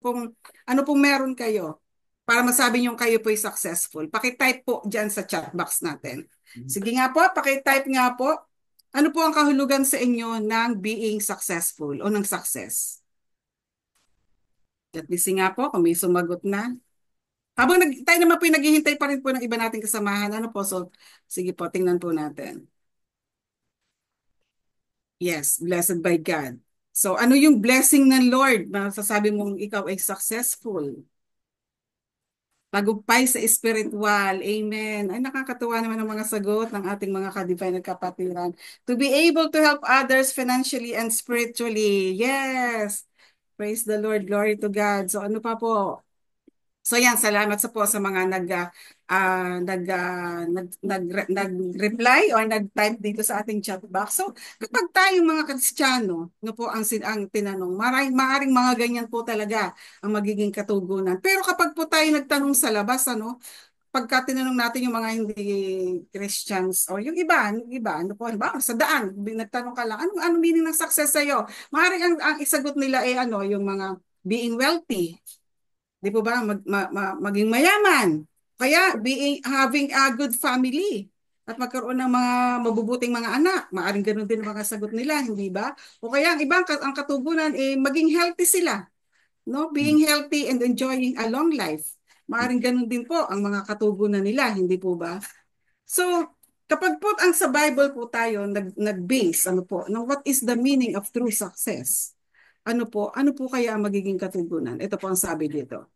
ano pong meron kayo para masabi niyo kayo po'y successful. Paki-type po diyan sa chat box natin. Sige nga po, paki-type nga po. Ano po ang kahulugan sa inyo ng being successful o ng success? At least nga po kung may sumagot na. Habang tayo naman po naghihintay pa rin po ng iba nating kasamahan. Ano po? So, sige po, tingnan po natin. Yes, blessed by God. So, ano yung blessing ng Lord na sasabi mong ikaw ay successful? Tagumpay sa spiritual. Amen. Ay, nakakatuwa naman ang mga sagot ng ating mga ka-divine at kapatiran. To be able to help others financially and spiritually. Yes. Praise the Lord. Glory to God. So, ano pa po? So yan, salamat sa po sa mga nag-reply or nag-type dito sa ating chat box. So kapag tayong mga Kristiyano, no po ang tinanong, maaring mga ganyan po talaga ang magiging katugunan. Pero kapag po tayo nagtanong sa labas, ano, pagka tinanong natin yung mga hindi Christians o yung iba, ano po, ba, sa daan, nagtanong ka lang, anong meaning ng success sa'yo? Maaring ang isagot nila ay ano, yung mga being wealthy. Di po ba? Maging mayaman. Kaya having a good family at magkaroon ng mga mabubuting mga anak. Maaring ganun din ang mga sagot nila, hindi ba? O kaya ang iba, ang katugunan, maging healthy sila. No? Being healthy and enjoying a long life. Maaring ganun din po ang mga katugunan nila, hindi po ba? So, kapag po ang sa Bible po tayo nag-base, ano po, no, what is the meaning of true success? Ano po kaya ang magiging katugunan? Ito po ang sabi dito.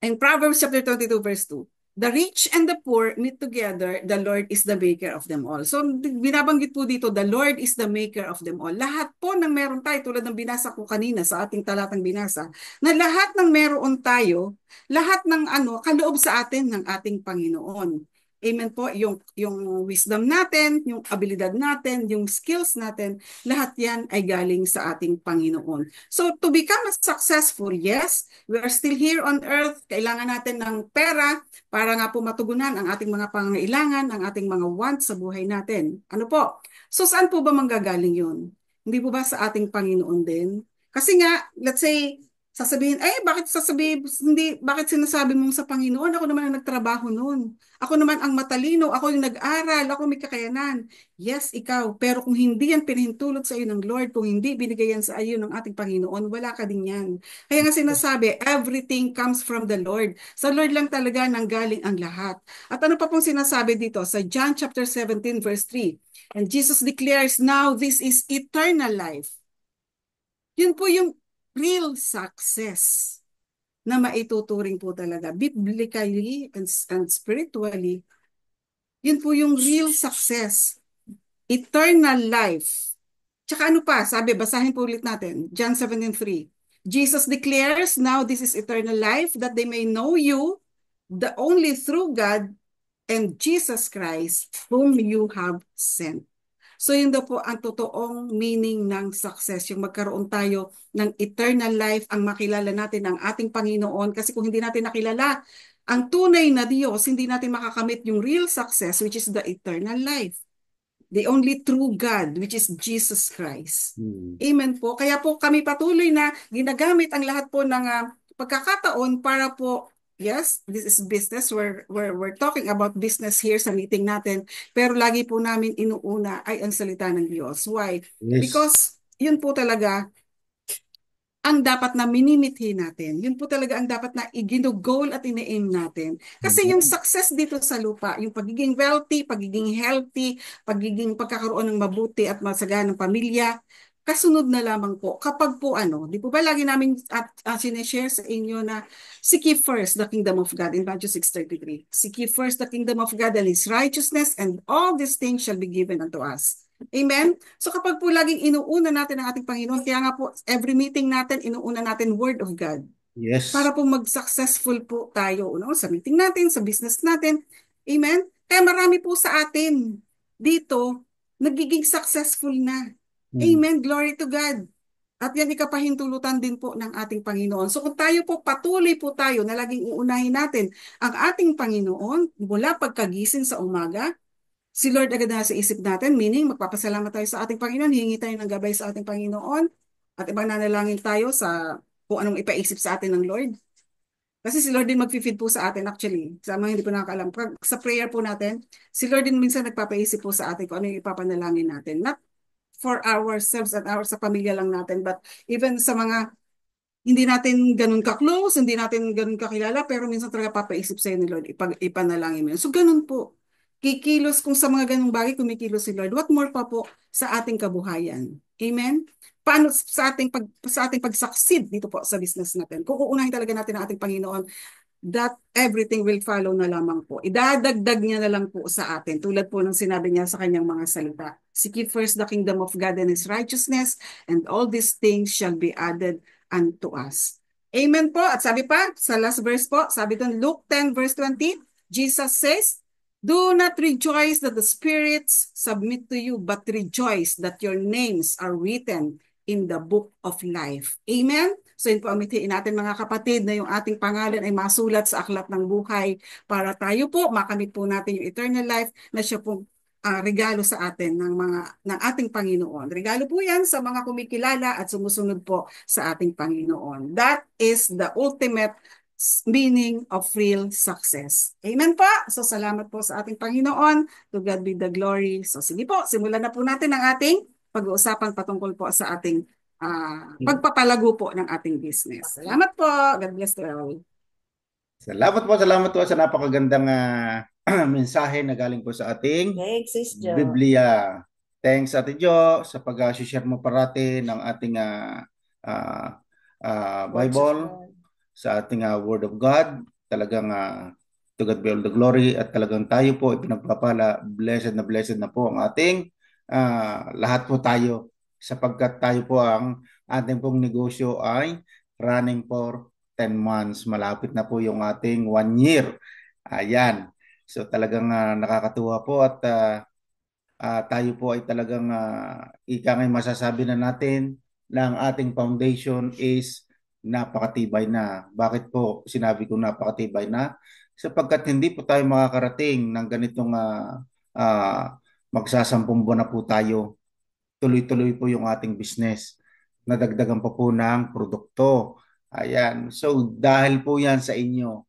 In Proverbs chapter 22, verse 2, the rich and the poor meet together, the Lord is the maker of them all. So, binabanggit po dito, the Lord is the maker of them all. Lahat po ng meron tayo, tulad ng binasa ko kanina sa ating talatang binasa, na lahat ng meron tayo, lahat ng kaloob sa atin ng ating Panginoon. Amen po, yung wisdom natin, yung abilidad natin, yung skills natin, lahat yan ay galing sa ating Panginoon. So, to become successful, yes, we are still here on earth. Kailangan natin ng pera para nga po matugunan ang ating mga pangangailangan, ang ating mga wants sa buhay natin. Ano po? So saan po ba manggagaling yun? Hindi po ba sa ating Panginoon din? Kasi nga, let's say, sasabihin, bakit sinasabi mong sa Panginoon? Ako naman ang nagtrabaho noon. Ako naman ang matalino, ako yung nag-aral, ako may kakayanan. Yes, ikaw. Pero kung hindi yan pinahintulot sa iyo ng Lord, kung hindi binigay yan sa iyo ng ating Panginoon, wala ka din yan. Kaya nga sinasabi, everything comes from the Lord. Sa Lord lang talaga nanggaling ang lahat. At ano pa pong sinasabi dito? Sa John chapter 17 verse 3, and Jesus declares, now this is eternal life. Yun po yung real success na maituturing po talaga biblically and spiritually. Yun po yung real success. Eternal life. Tsaka ano pa, sabi, basahin po ulit natin. John 17:3. Jesus declares, now this is eternal life, that they may know you, the only true God, and Jesus Christ, whom you have sent. So yun daw po ang totoong meaning ng success, yung magkaroon tayo ng eternal life, ang makilala natin ang ating Panginoon. Kasi kung hindi natin nakilala ang tunay na Diyos, hindi natin makakamit yung real success, which is the eternal life. The only true God, which is Jesus Christ. Amen po. Kaya po kami patuloy na ginagamit ang lahat po ng pagkakataon para po, yes, this is business. We're talking about business here sa meeting natin. Pero lagi po namin inuuna ay ang salita ng Diyos. Why? Yes. Because yun po talaga ang dapat na minimithi natin. Yun po talaga ang dapat na iginugol at ine-aim natin. Kasi yung Amen. success dito sa lupa, yung pagiging wealthy, pagiging healthy, pagkakaroon ng mabuti at masaganang pamilya, kasunod na lamang po. Kapag po di po ba lagi namin sinishare sa inyo na seek ye first the kingdom of God in Matthew 6:33. Seek ye first the kingdom of God and His righteousness, and all these things shall be given unto us. Amen? So kapag po laging inuuna natin ang ating Panginoon, kaya nga po every meeting natin, inuuna natin Word of God. Yes. Para po mag-successful po tayo sa meeting natin, sa business natin. Amen? Kaya marami po sa atin dito, nagiging successful na. Mm. Amen? Glory to God. At yan ikapahintulutan din po ng ating Panginoon. So kung tayo po, patuloy po tayo na laging uunahin natin ang ating Panginoon mula pagkagising sa umaga, si Lord agad na sa isip natin, meaning magpapasalamat tayo sa ating Panginoon, hingi tayo ng gabay sa ating Panginoon, at ibang nanalangin tayo sa kung anong ipaisip sa atin ng Lord. Kasi si Lord din mag-feed po sa atin actually. Sa mga hindi po nakakaalam. Sa prayer po natin, si Lord din minsan nagpapaisip po sa atin kung ano yung ipapanalangin natin. Not for ourselves at sa pamilya lang natin, but even sa mga hindi natin ganun ka-close, hindi natin ganun kakilala, pero minsan talaga papaisip sa'yo ni Lord, ipanalangin mo yun. So ganun po. Kikilos kung sa mga ganung bagay, kumikilos si Lord. What more pa po sa ating kabuhayan? Amen? Paano sa ating pag-succeed dito po sa business natin? Kung uunahin talaga natin ang ating Panginoon, that everything will follow na lamang po. Idadagdag niya na lang po sa atin. Tulad po ng sinabi niya sa kanyang mga salita. Seek ye first the kingdom of God and His righteousness, and all these things shall be added unto us. Amen po. At sabi pa, sa last verse po, sabi doon, Luke 10 verse 20, Jesus says, do not rejoice that the spirits submit to you, but rejoice that your names are written in the book of life. Amen? So yun po ang mithiin natin mga kapatid na yung ating pangalan ay masulat sa aklat ng buhay para tayo po makamit po natin yung eternal life na siya pong regalo sa atin ng ating Panginoon. Regalo po yan sa mga kumikilala at sumusunod po sa ating Panginoon. That is the ultimate meaning of real success. Amen po. So salamat po sa ating Panginoon. To God be the glory. So sige po, simulan na po natin ang ating pag-uusapan patungkol po sa ating pagpapalago po ng ating business. Salamat po. God bless to all. Salamat po sa napakagandang mensahe na galing po sa ating Biblia. Thanks Ate Jo sa pag-share mo parati ng ating Bible sa ating Word of God. Talagang to God be all the glory at talagang tayo po ipinagpapala. Blessed na po ang ating lahat po tayo sapagkat tayo po ang ating pong negosyo ay running for 10 months. Malapit na po yung ating 1 year. Ayan. So talagang nakakatuwa po at tayo po ay talagang ika ngay masasabi na natin na ang ating foundation is napakatibay na. Bakit po sinabi ko napakatibay na? Sapagkat hindi po tayo makakarating ng ganitong magsasampung buwan na po tayo. Tuloy-tuloy po yung ating business. Nadagdagan pa po ng produkto. Ayan. So, dahil po yan sa inyo.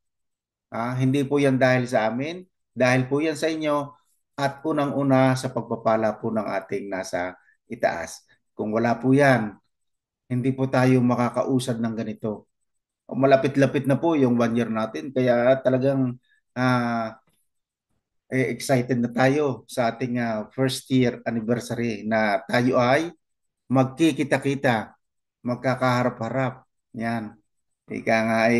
Hindi po yan dahil sa amin. Dahil po yan sa inyo. At unang-una sa pagpapala po ng ating nasa itaas. Kung wala po yan, hindi po tayo makakausad ng ganito. Malapit-lapit na po yung 1 year natin. Kaya talagang excited na tayo sa ating first year anniversary na tayo ay magkikita-kita, magkakaharap-harap. Yan. Ika nga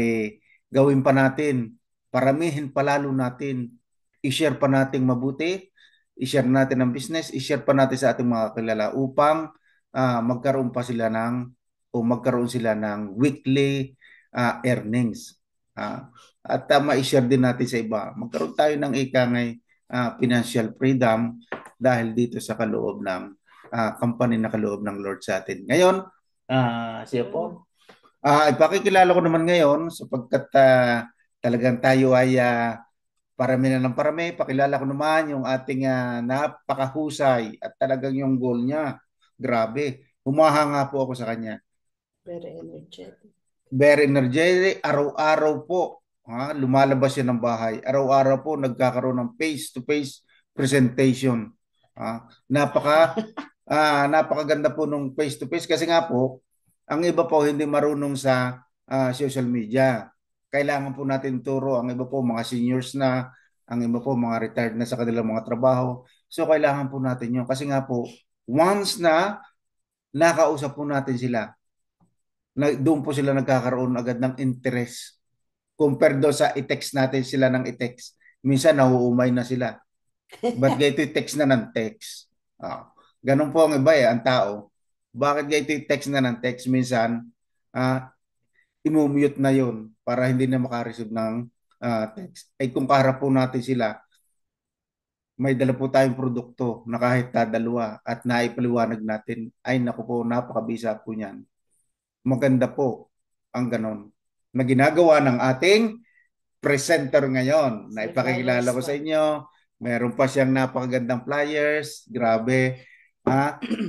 gawin pa natin, paramihin palalo natin, i-share pa natin mabuti, i-share natin ang business, i-share pa natin sa ating mga kilala upang magkaroon pa sila magkaroon sila ng weekly earnings. At ma-share din natin sa iba. Magkaroon tayo ng ikangay financial freedom dahil dito sa kaloob ng company na kaloob ng Lord sa atin. Ngayon, siya po. Ipakikilala ko naman ngayon sapagkat talagang tayo ay parami na ng parami. Pakilala ko naman yung ating napakahusay at talagang yung goal niya. Grabe. Humahanga po ako sa kanya. Very energetic. Very energetic. Araw-araw po. Lumalabas siya ng bahay. Araw-araw po nagkakaroon ng face-to-face presentation. Napakaganda po nung face-to-face kasi nga po, ang iba po hindi marunong sa social media. Kailangan po natin turo. Ang iba po mga seniors na, ang iba po mga retired na sa kanilang mga trabaho. So kailangan po natin yun. Kasi nga po, once na nakausap po natin sila, doon po sila nagkakaroon agad ng interest. Compared do sa i-text natin sila ng i-text. Minsan nauumay na sila. Ba't ganito i-text na ng text? Ganun po ang iba ang tao. Bakit ganito i-text na ng text? Minsan, imumute na yun para hindi na makareceive ng text. Ay kung kaharap po natin sila, may dala po tayong produkto na kahit dalawa at naipaliwanag natin, ay naku po, napakabisa po niyan. Maganda po ang ganon na ginagawa ng ating presenter ngayon. Na ipakikilala ko sa inyo. Meron pa siyang napakagandang flyers. Grabe.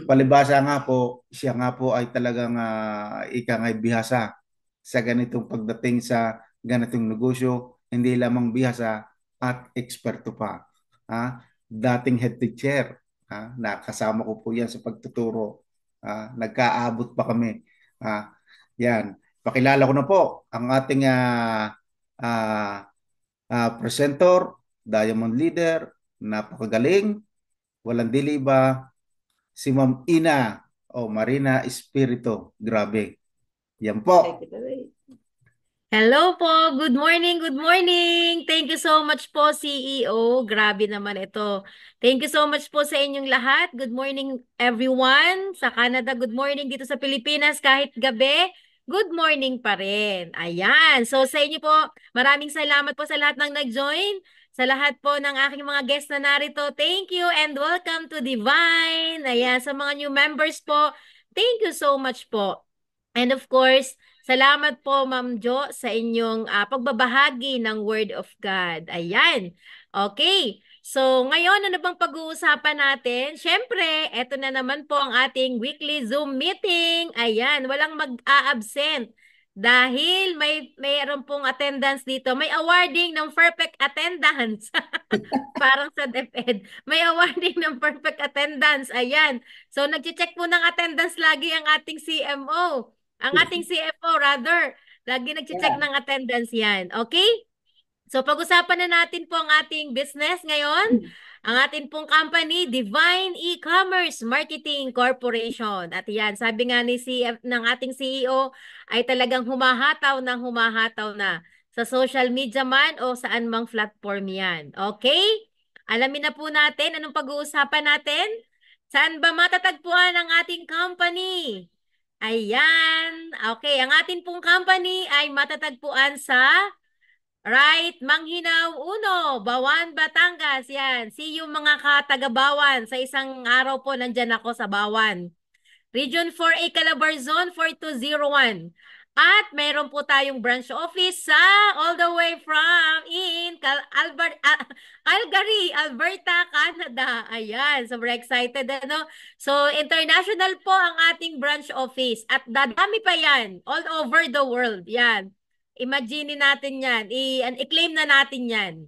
Palibasa nga po, siya nga po ay talagang ikangay bihasa sa ganitong pagdating sa ganitong negosyo, hindi lamang bihasa at eksperto pa. Dating head teacher, nakasama ko po yan sa pagtuturo. Nagkaabot pa kami. Yan. Pakilala ko na po ang ating presenter, Diamond Leader, napakagaling, walang dili ba, si Ma'am Ina o Marina Espirito. Grabe. Yan po. Take it away. Hello po. Good morning. Good morning. Thank you so much po, CEO. Grabe naman ito. Thank you so much po sa inyong lahat. Good morning, everyone. Sa Canada, good morning. Dito sa Pilipinas, kahit gabi, good morning pa rin. Ayan. So sa inyo po, maraming salamat po sa lahat ng nag-join. Sa lahat po ng aking mga guests na narito, thank you and welcome to Divine. Ayan. Sa mga new members po, thank you so much po. And of course, salamat po, Ma'am Jo, sa inyong pagbabahagi ng Word of God. Ayan. Okay. So, ngayon, ano bang pag-uusapan natin? Siyempre, eto na naman po ang ating weekly Zoom meeting. Ayan, walang mag-a-absent. Dahil mayroon pong attendance dito. May awarding ng perfect attendance. Parang sa DepEd. May awarding ng perfect attendance. Ayan. So, nag-check po ng attendance lagi ang ating CMO. Ang ating CFO, rather. Lagi nag-check ng attendance yan. Okay? So, pag-usapan na natin po ang ating business ngayon. Ang ating pong company, Divine E-Commerce Marketing Corporation. At yan, sabi nga ng ating CEO, ay talagang humahataw na sa social media man o saan mang platform yan. Okay? Alamin na po natin anong pag-uusapan natin. Saan ba matatagpuan ang ating company? Ayan. Okay, ang atin pong company ay matatagpuan sa Manghinaw 1, Bawan, Batangas. Yan. See you mga taga-Bawan. Sa isang araw po nandyan ako sa Bawan. Region 4A Calabarzon 4201. At meron po tayong branch office sa all the way from Calgary, Alberta, Canada. Ayan, sobrang excited ano. So international po ang ating branch office at dadami pa yan all over the world. Yan. Imagine natin yan. I-claim na natin yan.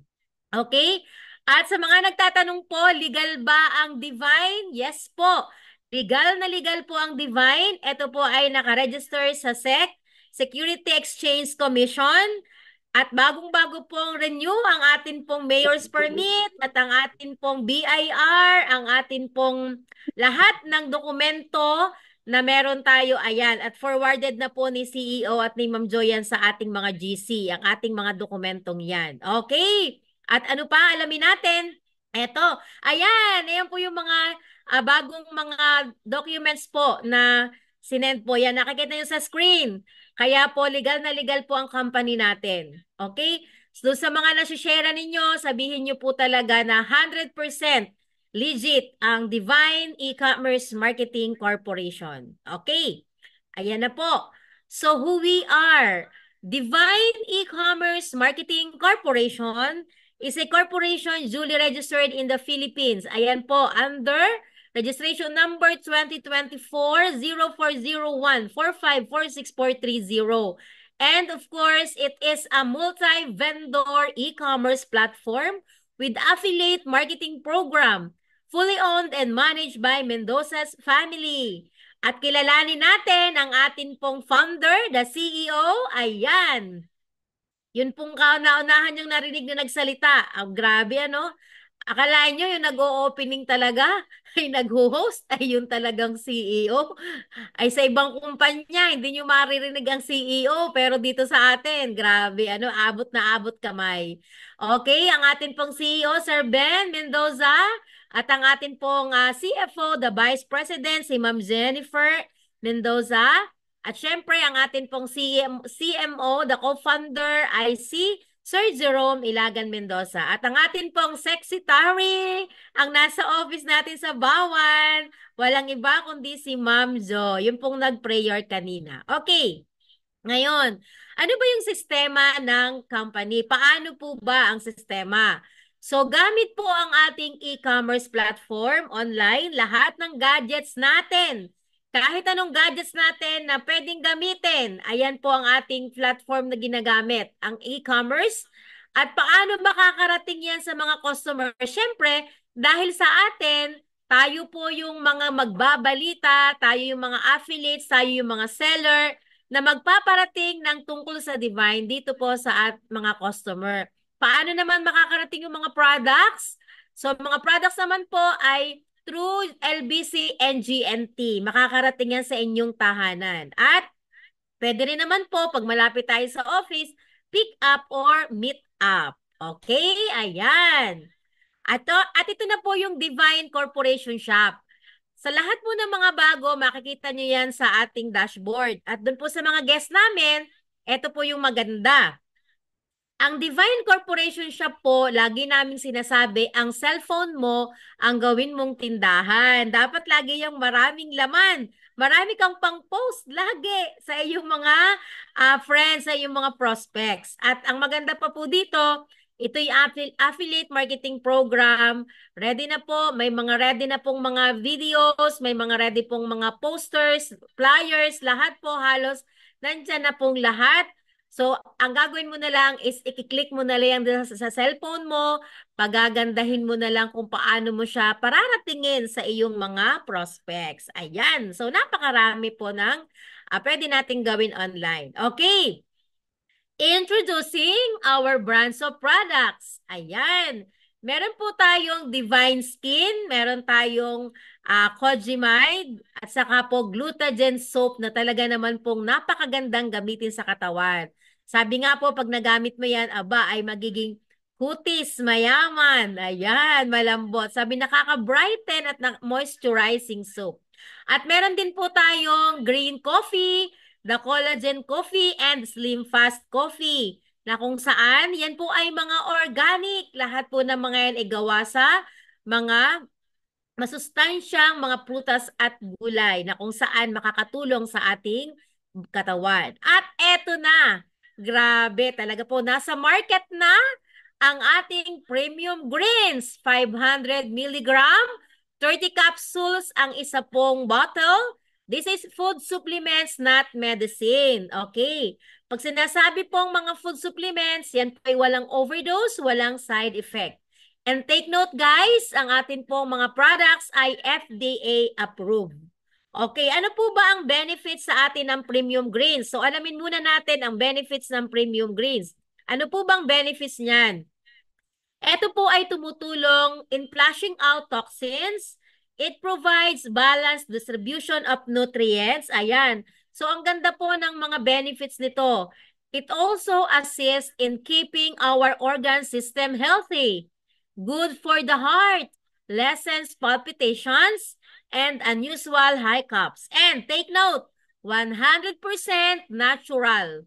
Okay? At sa mga nagtatanong po, legal ba ang Divine? Yes po. Legal na legal po ang Divine. Ito po ay nakaregister sa SEC, Security Exchange Commission. At bagong-bago pong renew ang atin pong Mayor's Permit at ang atin pong BIR, ang atin pong lahat ng dokumento na meron tayo, ayan, at forwarded na po ni CEO at ni Ma'am Joyan sa ating mga GC, ang ating mga dokumentong yan. Okay? At ano pa, alamin natin. Eto, ayan po yung mga bagong mga documents po na sinend po. Yan, nakikita nyo sa screen. Kaya po, legal na legal po ang company natin. Okay? So, sa mga nasishare ninyo, sabihin nyo po talaga na 100% legit ang Divine E-Commerce Marketing Corporation. Okay? Ayan na po. So, who we are? Divine E-Commerce Marketing Corporation is a corporation duly registered in the Philippines. Ayan po, under registration number 2024-0401-4546430. And of course, it is a multi-vendor e-commerce platform with affiliate marketing program, fully owned and managed by Mendoza's family. At kilalanin natin ang atin pong founder, the CEO, ayan. Yun pong kauna-unahan yung narinig na nagsalita. Grabe ano? Akalain nyo yung nag-o-opening talaga, ay nag-host, ay yun talagang CEO. Ay sa ibang kumpanya, hindi nyo maririnig ang CEO, pero dito sa atin, grabe, ano, abot na abot kamay. Okay, ang atin pong CEO, Sir Ben Mendoza, at ang atin pong CFO, the Vice President, si Ma'am Jennifer Mendoza, at syempre, ang atin pong CMO, the co-founder, ay si Sir Jerome Ilagan Mendoza. At ang atin pong secretary, ang nasa office natin sa Bawan, walang iba kundi si Ma'am Jo, yung pong nag-prayer kanina. Okay, ngayon, ano ba yung sistema ng company? Paano po ba ang sistema? So, gamit po ang ating e-commerce platform online, lahat ng gadgets natin Kahit anong gadgets natin na pwedeng gamitin, ayan po ang ating platform na ginagamit, ang e-commerce. At paano makakarating yan sa mga customer? Siyempre, dahil sa atin, tayo po yung mga magbabalita, tayo yung mga affiliates, tayo yung mga seller na magpaparating ng tungkol sa Divine dito po sa mga customer. Paano naman makakarating yung mga products? So, mga products naman po ay through LBC and GNT. Makakarating yan sa inyong tahanan. At pwede rin naman po, pag malapit tayo sa office, pick up or meet up. Okay? Ayan. At ito na po yung Divine Corporation Shop. Sa lahat po ng mga bago, makikita nyo yan sa ating dashboard. At doon po sa mga guests namin, ito po yung maganda. Ang Divine Corporation Shop po, lagi namin sinasabi, ang cellphone mo ang gawin mong tindahan. Dapat lagi yung maraming laman. Marami kang pang-post lagi sa iyong mga friends, sa iyong mga prospects. At ang maganda pa po dito, ito yung affiliate marketing program. Ready na po, may mga ready na pong mga videos, may mga ready pong mga posters, flyers, lahat po halos nandyan na pong lahat. So, ang gagawin mo na lang is i-click mo na lang sa cellphone mo, pagagandahin mo na lang kung paano mo siya pararatingin sa iyong mga prospects. Ayan. So, napakarami po ng pwede nating gawin online. Okay. Introducing our brands of products. Ayan. Meron po tayong Divine Skin, meron tayong Kojimide, at saka po Glutagen Soap na talaga naman pong napakagandang gamitin sa katawan. Sabi nga po, pag nagamit mo yan, aba, ay magiging kutis, mayaman. Ayan, malambot. Sabi, nakaka-brighten at moisturizing soap. At meron din po tayong green coffee, the collagen coffee, and slim fast coffee. Na kung saan, yan po ay mga organic. Lahat po ng mga yan ay gawa sa mga masustansyang mga prutas at gulay na kung saan makakatulong sa ating katawan. At eto na, grabe talaga po, nasa market na ang ating premium greens, 500 milligram, 30 capsules ang isa pong bottle. This is food supplements, not medicine. Okay. Pag sinasabi pong mga food supplements, yan po ay walang overdose, walang side effect. And take note guys, ang atin pong mga products ay FDA approved. Okay, ano po ba ang benefits sa atin ng premium greens? So alamin muna natin ang benefits ng premium greens. Ano po bang benefits niyan? Ito po ay tumutulong in flushing out toxins. It provides balanced distribution of nutrients. Ayan. So ang ganda po ng mga benefits nito. It also assists in keeping our organ system healthy. Good for the heart, lessens palpitations, and unusual hiccups. And take note, 100% natural.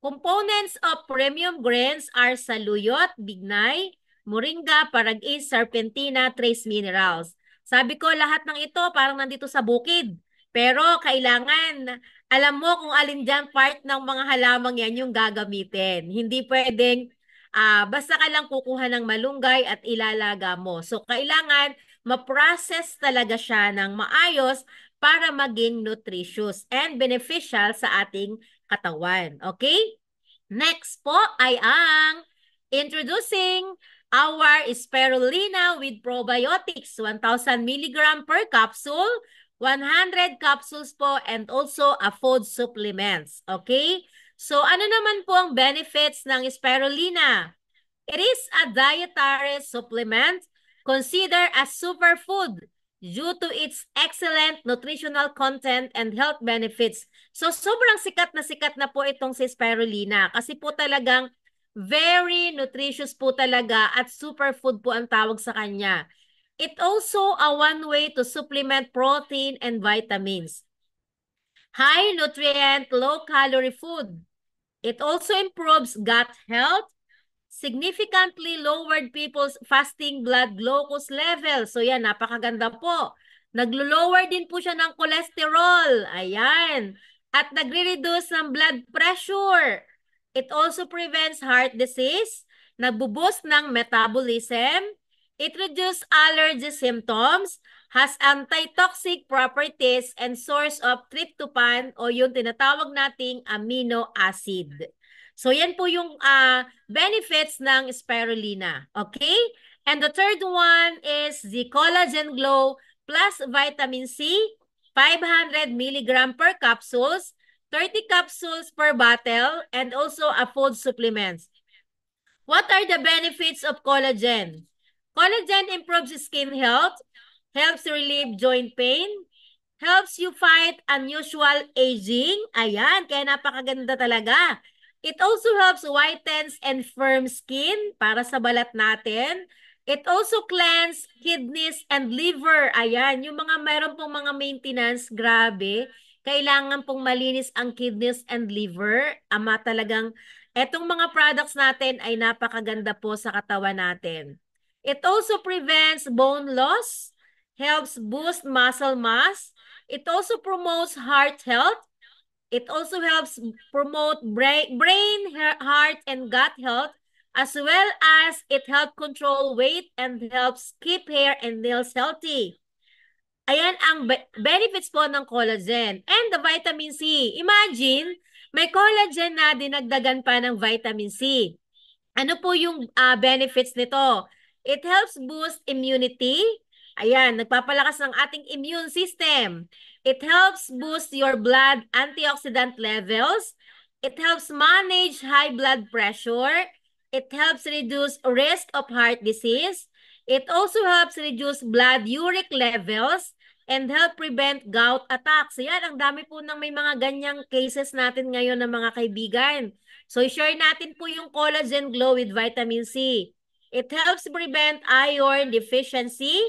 Components of premium greens are saluyot, bignay, moringa, paragis, serpentina, trace minerals. Sabi ko, lahat ng ito parang nandito sa bukid. Pero kailangan, alam mo kung alin dyan part ng mga halamang yan yung gagamitin. Hindi pwedeng basta ka lang kukuha ng malunggay at ilalaga mo. So, kailangan ma-process talaga siya ng maayos para maging nutritious and beneficial sa ating katawan. Okay? Next po ay ang introducing our spirulina with probiotics, 1,000 milligram per capsule, 100 capsules po, and also a food supplements. Okay? So, ano naman po ang benefits ng spirulina? It is a dietary supplement considered as superfood due to its excellent nutritional content and health benefits. So, sobrang sikat na po itong si spirulina kasi po talagang very nutritious po talaga at superfood po ang tawag sa kanya. It also a one way to supplement protein and vitamins. High nutrient, low-calorie food. It also improves gut health, significantly lowered people's fasting blood glucose level. So yan, napakaganda po. Naglo-lower din po siya ng cholesterol. Ayan. At nagre-reduce ng blood pressure. It also prevents heart disease, nagbo-boost ng metabolism, it reduces allergy symptoms, has anti-toxic properties and source of tryptophan o yung tinatawag nating amino acid. So yan po yung benefits ng spirulina. Okay? And the third one is the Collagen Glow plus vitamin C, 500 milligram per capsules, 30 capsules per bottle, and also a food supplements. What are the benefits of collagen? Collagen improves skin health, helps relieve joint pain, helps you fight unusual aging. Ayan, kaya napakaganda talaga. It also helps whitens and firm skin para sa balat natin. It also cleanse kidneys and liver. Ayan, yung mga meron pong mga maintenance, grabe. Kailangan pong malinis ang kidneys and liver. Ama talagang, etong mga products natin ay napakaganda po sa katawan natin. It also prevents bone loss, helps boost muscle mass. It also promotes heart health. It also helps promote brain, heart, and gut health, as well as it helps control weight and helps keep hair and nails healthy. Ayan ang benefits po ng collagen. And the vitamin C. Imagine, may collagen na dinagdagan pa ng vitamin C. Ano po yung benefits nito? It helps boost immunity. Ayan, nagpapalakas ng ating immune system. It helps boost your blood antioxidant levels. It helps manage high blood pressure. It helps reduce risk of heart disease. It also helps reduce blood uric levels and help prevent gout attacks. Ayan, ang dami po ng may mga ganyang cases natin ngayon ng mga kaibigan. So, share natin po yung Collagen Glow with vitamin C. It helps prevent iron deficiency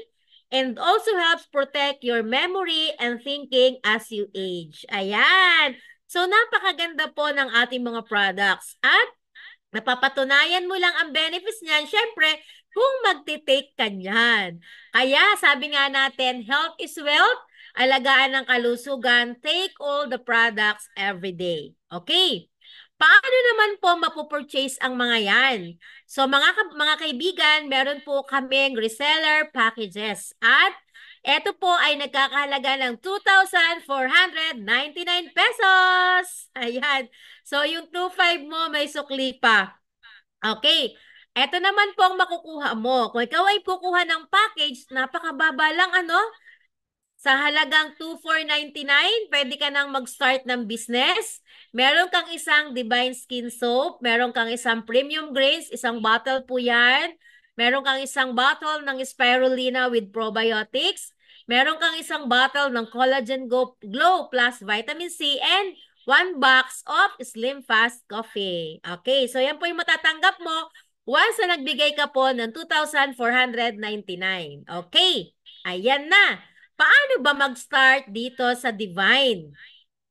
and also helps protect your memory and thinking as you age. Ayan. So, napakaganda po ng ating mga products. At napapatunayan mo lang ang benefits niyan, syempre, kung magti-take ka niyan. Kaya, sabi nga natin, health is wealth, alagaan ng kalusugan, take all the products every day. Okay? Paano naman po mapupurchase ang mga yan? So mga kaibigan, meron po kaming reseller packages at ito po ay nagkakahalaga ng 2,499 pesos. Ayan. So yung 2,500 mo may sukli pa. Okay. Ito naman po ang makukuha mo. Kung ikaw ay kukuha ng package, napakababa lang ano? Sa halagang 2,499, pwede ka nang mag-start ng business. Meron kang isang Divine Skin Soap, meron kang isang Premium Grains, isang bottle po yan. Meron kang isang bottle ng Spirulina with probiotics. Meron kang isang bottle ng Collagen Glow plus Vitamin C and 1 box of Slim Fast Coffee. Okay, so yan po yung matatanggap mo once na nagbigay ka po ng 2,499. Okay, ayan na. Paano ba mag-start dito sa Divine?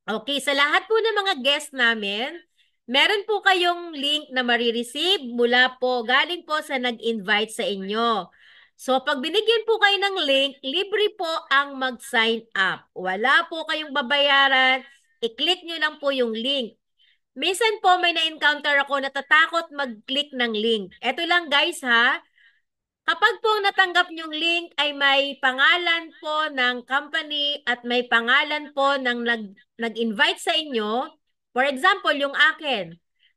Okay, sa lahat po ng mga guest namin, meron po kayong link na marireceive mula po, galing po sa nag-invite sa inyo. So, pag binigyan po kayo ng link, libre po ang mag-sign up. Wala po kayong babayaran, i-click nyo lang po yung link. Minsan po may na-encounter ako natatakot mag-click ng link. Ito lang guys ha, kapag po natanggap nyong link ay may pangalan po ng company at may pangalan po ng nag-invite sa inyo. For example, yung akin,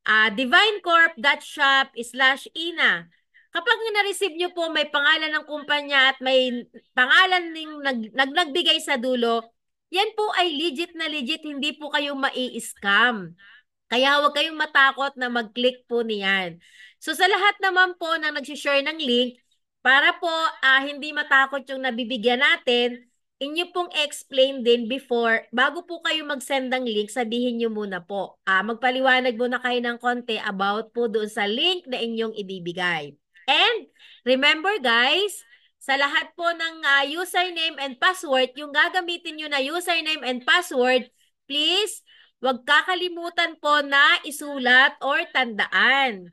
divinecorp.shop/ina. Kapag na-receive nyo po may pangalan ng kumpanya at may pangalan ng nagbigay sa dulo, yan po ay legit na legit, hindi po kayo mai-scam. Kaya huwag kayong matakot na mag-click po niyan. So sa lahat naman po na nagsishare ng link, para po hindi matakot yung nabibigyan natin, inyo pong explain din before, bago po kayo mag-send ng link, sabihin nyo muna po. Magpaliwanag muna kayo ng konti about po doon sa link na inyong ibibigay. And remember guys, sa lahat po ng username and password, yung gagamitin nyo na username and password, please, huwag kakalimutan po na isulat or tandaan.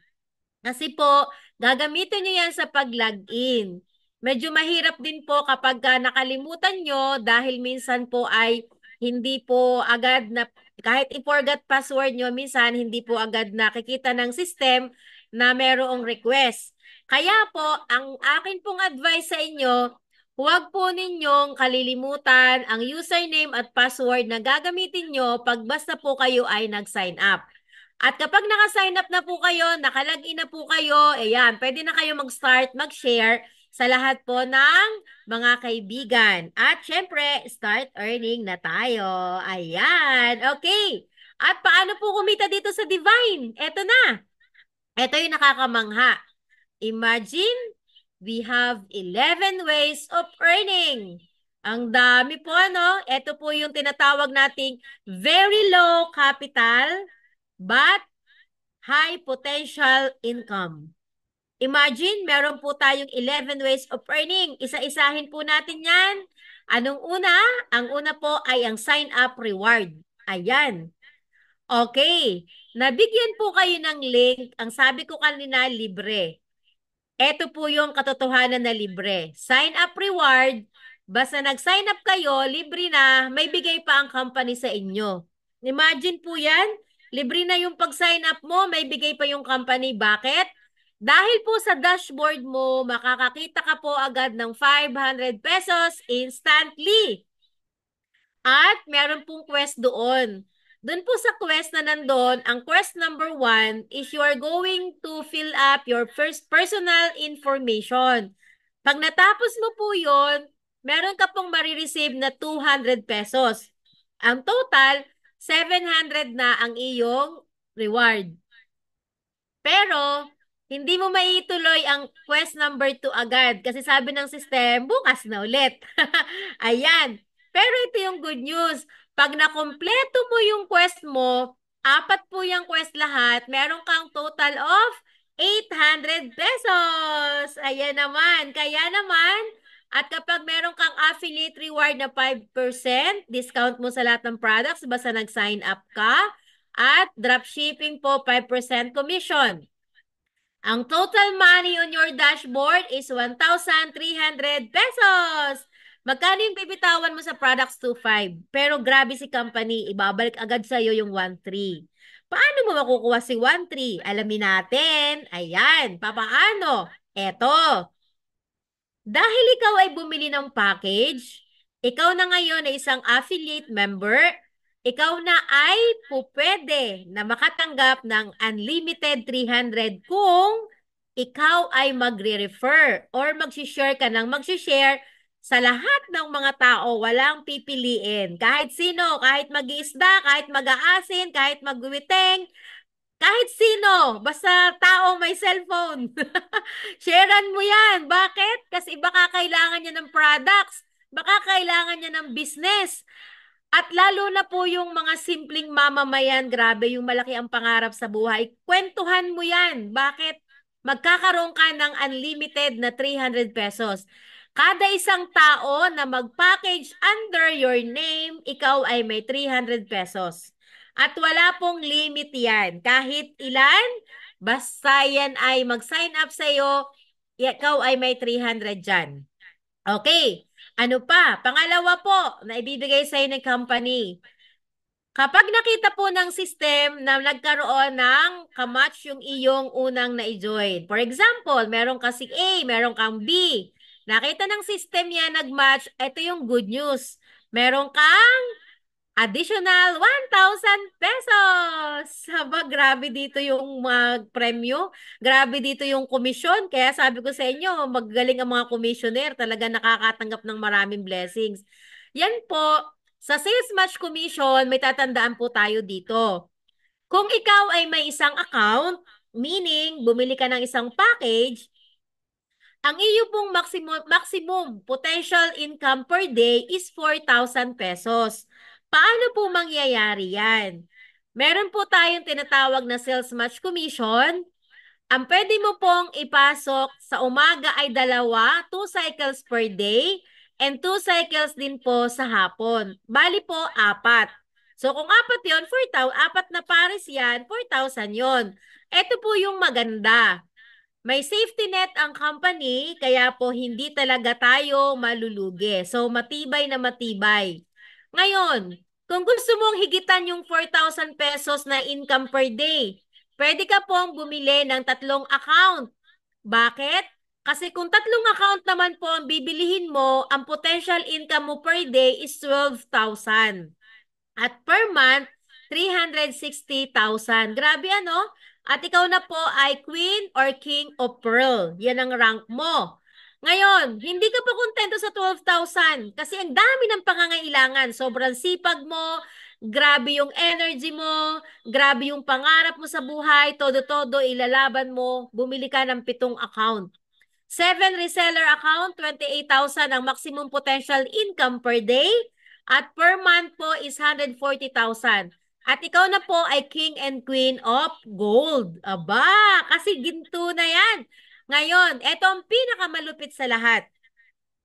Kasi po, gagamitin nyo yan sa pag-login. Medyo mahirap din po kapag nakalimutan nyo dahil minsan po ay hindi po agad na, kahit i-forgot password nyo, minsan hindi po agad nakikita ng system na merong request. Kaya po, ang akin pong advice sa inyo, huwag po ninyong kalilimutan ang username at password na gagamitin nyo pag basta po kayo ay nag-sign up. At kapag naka-sign up na po kayo, naka-login na po kayo, ayan, pwede na kayo mag-start, mag-share sa lahat po ng mga kaibigan. At syempre, start earning na tayo. Ayan, okay. At paano po kumita dito sa Divine? Eto na. Ito yung nakakamangha. Imagine, we have 11 ways of earning. Ang dami po, ano? Ito po yung tinatawag nating very low capital but high potential income. Imagine, meron po tayong 11 ways of earning. Isa-isahin po natin yan. Anong una? Ang una po ay ang sign-up reward. Ayan. Okay. Nabigyan po kayo ng link. Ang sabi ko kanina, libre. Ito po yung katotohanan na libre. Sign-up reward. Basta nag-sign up kayo, libre na, may bigay pa ang company sa inyo. Imagine po yan. Libre na yung pag-sign up mo, may bigay pa yung company. Bakit? Dahil po sa dashboard mo, makakakita ka po agad ng 500 pesos instantly. At meron pong quest doon. Doon po sa quest na nandun, ang quest number 1 is you are going to fill up your first personal information. Pag natapos mo po yun, meron ka pong marireceive na 200 pesos. Ang total, 700 na ang iyong reward. Pero, hindi mo maituloy ang quest number 2 agad kasi sabi ng system, bukas na ulit. Ayan. Pero ito yung good news. Pag nakompleto mo yung quest mo, 4 po yung quest lahat, meron kang total of 800 pesos. Ayan naman. Kaya naman, at kapag meron kang affiliate reward na 5%, discount mo sa lahat ng products, basta nag-sign up ka, at dropshipping po, 5% commission. Ang total money on your dashboard is 1,300 pesos. Magkano yung bibitawan mo sa products 2,500? Pero grabe si company, ibabalik agad sa'yo yung 1,300. Paano mo makukuha si 1,300? Alamin natin. Ayan, papaano? Eto. Dahil ikaw ay bumili ng package, ikaw na ngayon ay isang affiliate member, ikaw na ay pupwede na makatanggap ng unlimited 300 kung ikaw ay magre-refer or mag-share ka ng mag-share sa lahat ng mga tao, walang pipiliin. Kahit sino, kahit mag-iisda, kahit mag-aasin, kahit magwiwiteng, kahit sino, basta taong may cellphone. Sharean mo yan. Bakit? Kasi baka kailangan niya ng products, baka kailangan niya ng business. At lalo na po yung mga simpleng mamamayan, grabe yung malaki ang pangarap sa buhay. Kwentuhan mo yan. Bakit? Magkakaroon ka ng unlimited na 300 pesos. Kada isang tao na mag-package under your name, ikaw ay may 300 pesos. At wala pong limit yan. Kahit ilan, basta yan ay mag-sign up sa'yo, ikaw ay may 300 dyan. Okay. Ano pa? Pangalawa po na ibibigay sa'yo ng company. Kapag nakita po ng system na nagkaroon ng kamatch yung iyong unang na-join. For example, meron ka si A, meron kang B. Nakita ng system yan nag-match, ito yung good news. Meron kang additional 1,000 pesos. Haba, grabe dito yung mag-premyo. Grabe dito yung komisyon. Kaya sabi ko sa inyo, magaling ang mga commissioner. Talaga nakakatanggap ng maraming blessings. Yan po, sa sales match commission, may tatandaan po tayo dito. Kung ikaw ay may isang account, meaning bumili ka ng isang package, ang iyo pong maximum potential income per day is 4,000 pesos. Paano po mangyayari yan? Meron po tayong tinatawag na sales match commission. Ang pwede mo pong ipasok sa umaga ay 2 cycles per day, and 2 cycles din po sa hapon. Bali po, 4. So kung 4 yun, 4,000, 4 na pares yan, 4,000 yun. Ito po yung maganda. May safety net ang company, kaya po hindi talaga tayo malulugi. So, matibay na matibay. Ngayon, kung gusto mong higitan yung 4,000 pesos na income per day, pwede ka pong bumili ng 3 account. Bakit? Kasi kung tatlong account naman po ang bibilihin mo, ang potential income mo per day is 12,000. At per month, 360,000. Grabe ano? At ikaw na po ay Queen or King of Pearl. Yan ang rank mo. Ngayon, hindi ka pa kontento sa 12,000 kasi ang dami ng pangangailangan. Sobrang sipag mo, grabe yung energy mo, grabe yung pangarap mo sa buhay, todo-todo ilalaban mo, bumili ka ng 7 account. 7 reseller account, 28,000 ang maximum potential income per day. At per month po is 140,000. At ikaw na po ay King and Queen of Gold. Aba, kasi ginto na yan. Ngayon, ito ang pinakamalupit sa lahat.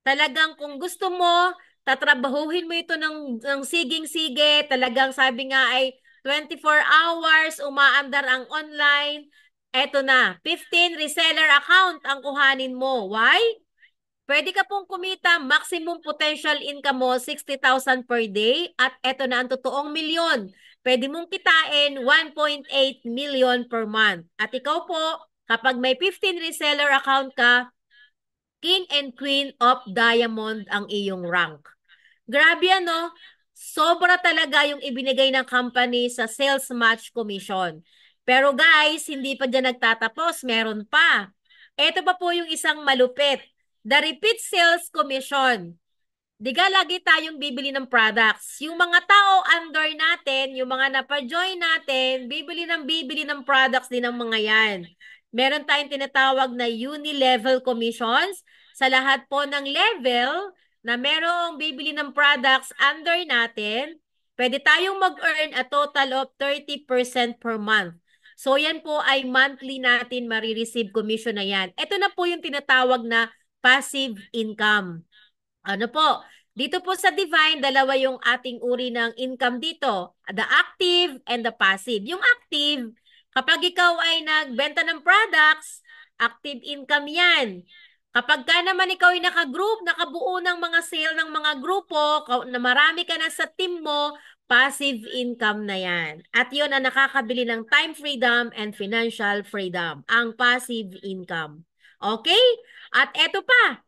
Talagang kung gusto mo, tatrabahuhin mo ito ng siging-sige. Talagang sabi nga ay 24 hours, umaandar ang online. Eto na, 15 reseller account ang kuhanin mo. Why? Pwede ka pong kumita, maximum potential income mo, 60,000 per day. At eto na ang totoong milyon. Pwede mong kitain 1.8 million per month. At ikaw po, kapag may 15 reseller account ka, King and Queen of Diamond ang iyong rank. Grabe ano, sobra talaga yung ibinigay ng company sa sales match commission. Pero guys, hindi pa dyan nagtatapos, meron pa. Ito pa po yung isang malupit. The repeat sales commission. Di ka lagi tayong bibili ng products. Yung mga tao under natin, yung mga napa-join natin, bibili ng products din ng mga yan. Meron tayong tinatawag na uni-level commissions. Sa lahat po ng level na merong bibili ng products under natin, pwede tayong mag-earn a total of 30% per month. So yan po ay monthly natin marireceive commission na yan. Ito na po yung tinatawag na passive income. Ano po? Dito po sa Divine, dalawa yung ating uri ng income dito. The active and the passive. Yung active, kapag ikaw ay nagbenta ng products, active income yan. Kapag ka naman ikaw ay naka-group, nakabuo ng mga sale ng mga grupo, na marami ka na sa team mo, passive income na yan. At yun ang nakakabili ng time freedom and financial freedom. Ang passive income. Okay? At eto pa,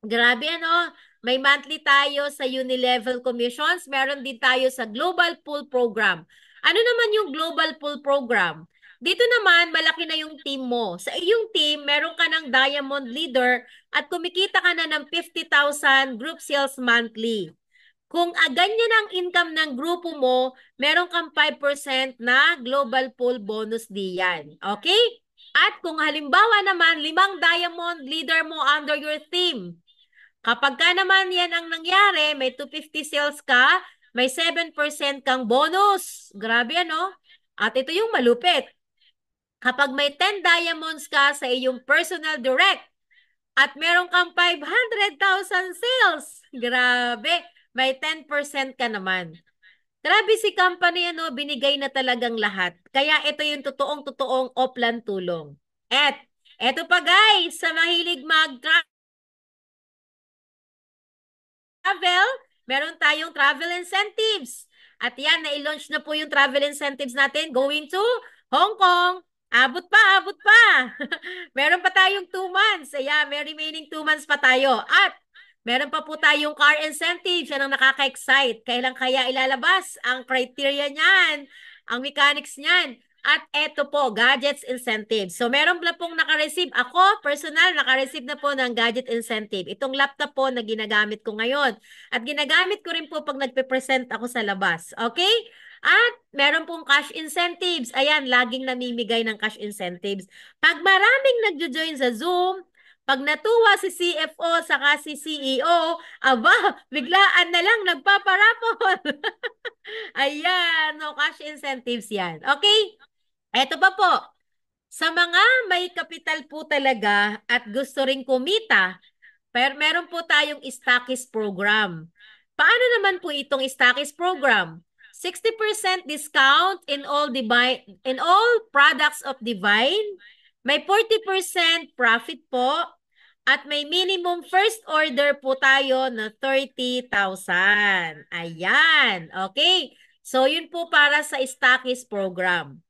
grabe ano, may monthly tayo sa Unilevel Commissions, meron din tayo sa Global Pool Program. Ano naman yung Global Pool Program? Dito naman, malaki na yung team mo. Sa iyong team, meron ka ng Diamond Leader at kumikita ka na ng 50,000 group sales monthly. Kung ganyan ang income ng grupo mo, meron kang 5% na Global Pool bonus diyan. Okay? At kung halimbawa naman, 5 Diamond Leader mo under your team, kapag ka naman yan ang nangyari, may 250 sales ka, may 7% kang bonus. Grabe ano? At ito yung malupit. Kapag may 10 diamonds ka sa iyong personal direct at meron kang 500,000 sales, grabe, may 10% ka naman. Grabe si company ano, binigay na talagang lahat. Kaya ito yung totoong offline tulong. At eto pa guys, sa mahilig travel, meron tayong travel incentives. At yan, na-launch na po yung travel incentives natin going to Hong Kong. Abot pa, abot pa. Meron pa tayong 2 months. Ayan, may remaining 2 months pa tayo. At meron pa po tayong car incentives. Yan ang nakaka-excite. Kailan kaya ilalabas ang criteria niyan, ang mechanics niyan. At eto po, gadgets incentive. So, meron na pong naka-receive. Ako, personal, naka-receive na po ng gadget incentive. Itong laptop po na ginagamit ko ngayon. At ginagamit ko rin po pag nagpe-present ako sa labas. Okay? At meron pong cash incentives. Ayan, laging namimigay ng cash incentives. Pag maraming nagjo-join sa Zoom, pag natuwa si CFO saka si CEO, aba, biglaan na lang nagpaparapol. Ayan, no, cash incentives yan. Okay? Eto pa po, sa mga may kapital po talaga at gusto ring kumita, pero meron po tayong Stockist program. Paano naman po itong Stockist program? 60% discount in all products of Divine. May 40% profit po at may minimum first order po tayo na 30,000. Ayan, okay? So yun po para sa Stockist program.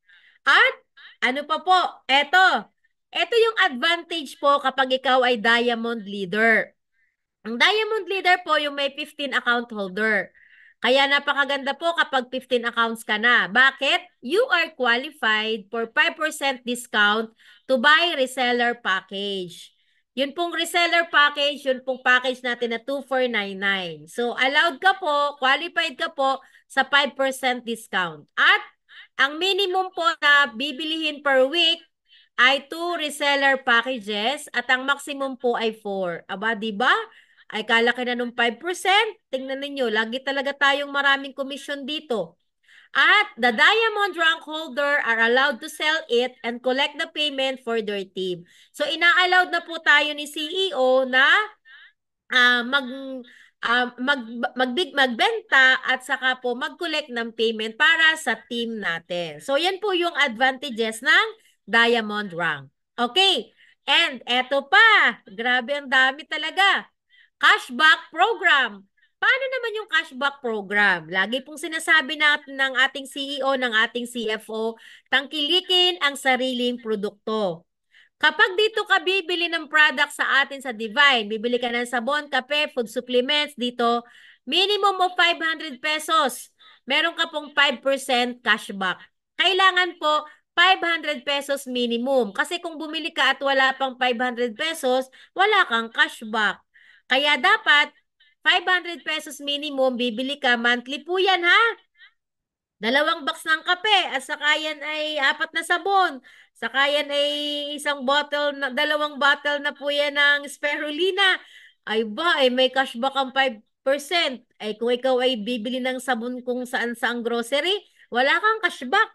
At ano pa po? Eto, Ito yung advantage po kapag ikaw ay diamond leader. Ang diamond leader po yung may 15 account holder. Kaya napakaganda po kapag 15 accounts ka na. Bakit? You are qualified for 5% discount to buy reseller package. Yun pong reseller package, yun pong package natin na 2499. So, allowed ka po, qualified ka po sa 5% discount. At ang minimum po na bibilihin per week ay 2 reseller packages at ang maximum po ay 4. Aba, di ba? Ay kalaki na nung 5%. Tingnan ninyo, lagi talaga tayong maraming commission dito. At the diamond rank holder are allowed to sell it and collect the payment for their team. So, ina-allowed na po tayo ni CEO na ah, mag magbenta at saka po mag-collect ng payment para sa team natin. So, yan po yung advantages ng diamond rank. Okay. And eto pa, grabe ang dami talaga. Cashback program. Paano naman yung cashback program? Lagi pong sinasabi natin ng ating CEO, ng ating CFO, tangkilikin ang sariling produkto. Kapag dito ka bibili ng product sa atin sa Divine, bibili ka ng sabon, kape, food supplements dito, minimum of 500 pesos. Meron ka pong 5% cashback. Kailangan po 500 pesos minimum. Kasi kung bumili ka at wala pang 500 pesos, wala kang cashback. Kaya dapat 500 pesos minimum, bibili ka. Monthly po yan ha. 2 box ng kape at saka yan ay 4 na sabon. Saka yan ay 2 bottle na po yan ng spirulina. Ay ba, ay may cashback ang 5%. Ay kung ikaw ay bibili ng sabon kung saan saang grocery, wala kang cashback.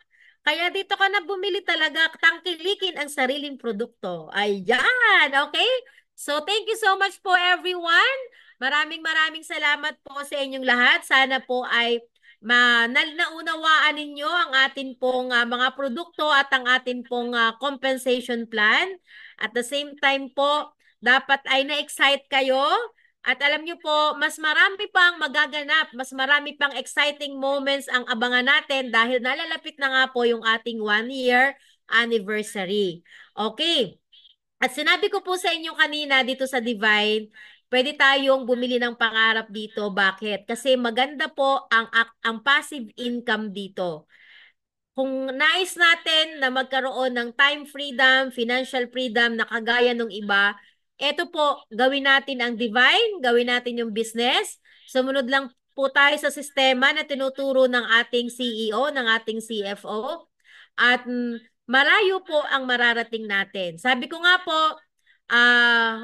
Kaya dito ka na bumili talaga, tangkilikin ang sariling produkto. Ayan, okay? So thank you so much po everyone. Maraming salamat po sa inyong lahat. Sana po ay naunawaan ninyo ang atin pong mga produkto at ang atin pong compensation plan. At the same time po, dapat ay na-excite kayo. At alam nyo po, mas marami pang magaganap, mas marami pang exciting moments ang abangan natin dahil nalalapit na nga po yung ating 1-year anniversary. Okay. At sinabi ko po sa inyo kanina dito sa Divine, pwede tayong bumili ng pangarap dito. Bakit? Kasi maganda po ang passive income dito. Kung nais natin na magkaroon ng time freedom, financial freedom na kagaya ng iba, eto po, gawin natin ang Divine, gawin natin yung business. Sumunod lang po tayo sa sistema na tinuturo ng ating CEO, ng ating CFO. At malayo po ang mararating natin. Sabi ko nga po,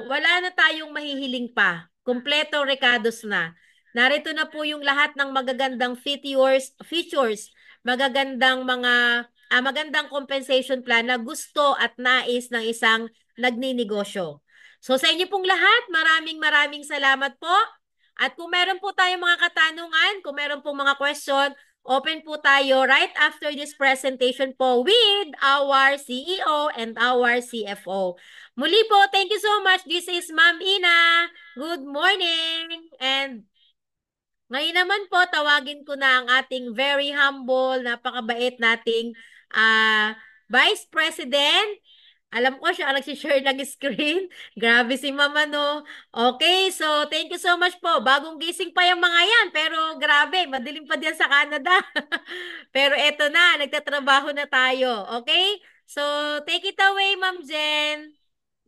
wala na tayong mahihiling pa. Kompleto recados na. Narito na po yung lahat ng magagandang features, magandang compensation plan na gusto at nais ng isang nagninegosyo. So sa inyo pong lahat, maraming salamat po. At kung meron po tayong mga katanungan, kung meron pong mga question, open po tayo right after this presentation po with our CEO and our CFO. Muli po, thank you so much. This is Ma'am Ina. Good morning. And ngayon naman po, tawagin ko na ang ating very humble, napakabait nating Vice President. Alam ko siya ang nagsishare ng screen. Grabe si Mama, no? Okay, so thank you so much po. Bagong gising pa yung mga yan, pero grabe, madilim pa din sa Canada. Pero eto na, nagtatrabaho na tayo. Okay? So, take it away, Ma'am Jen.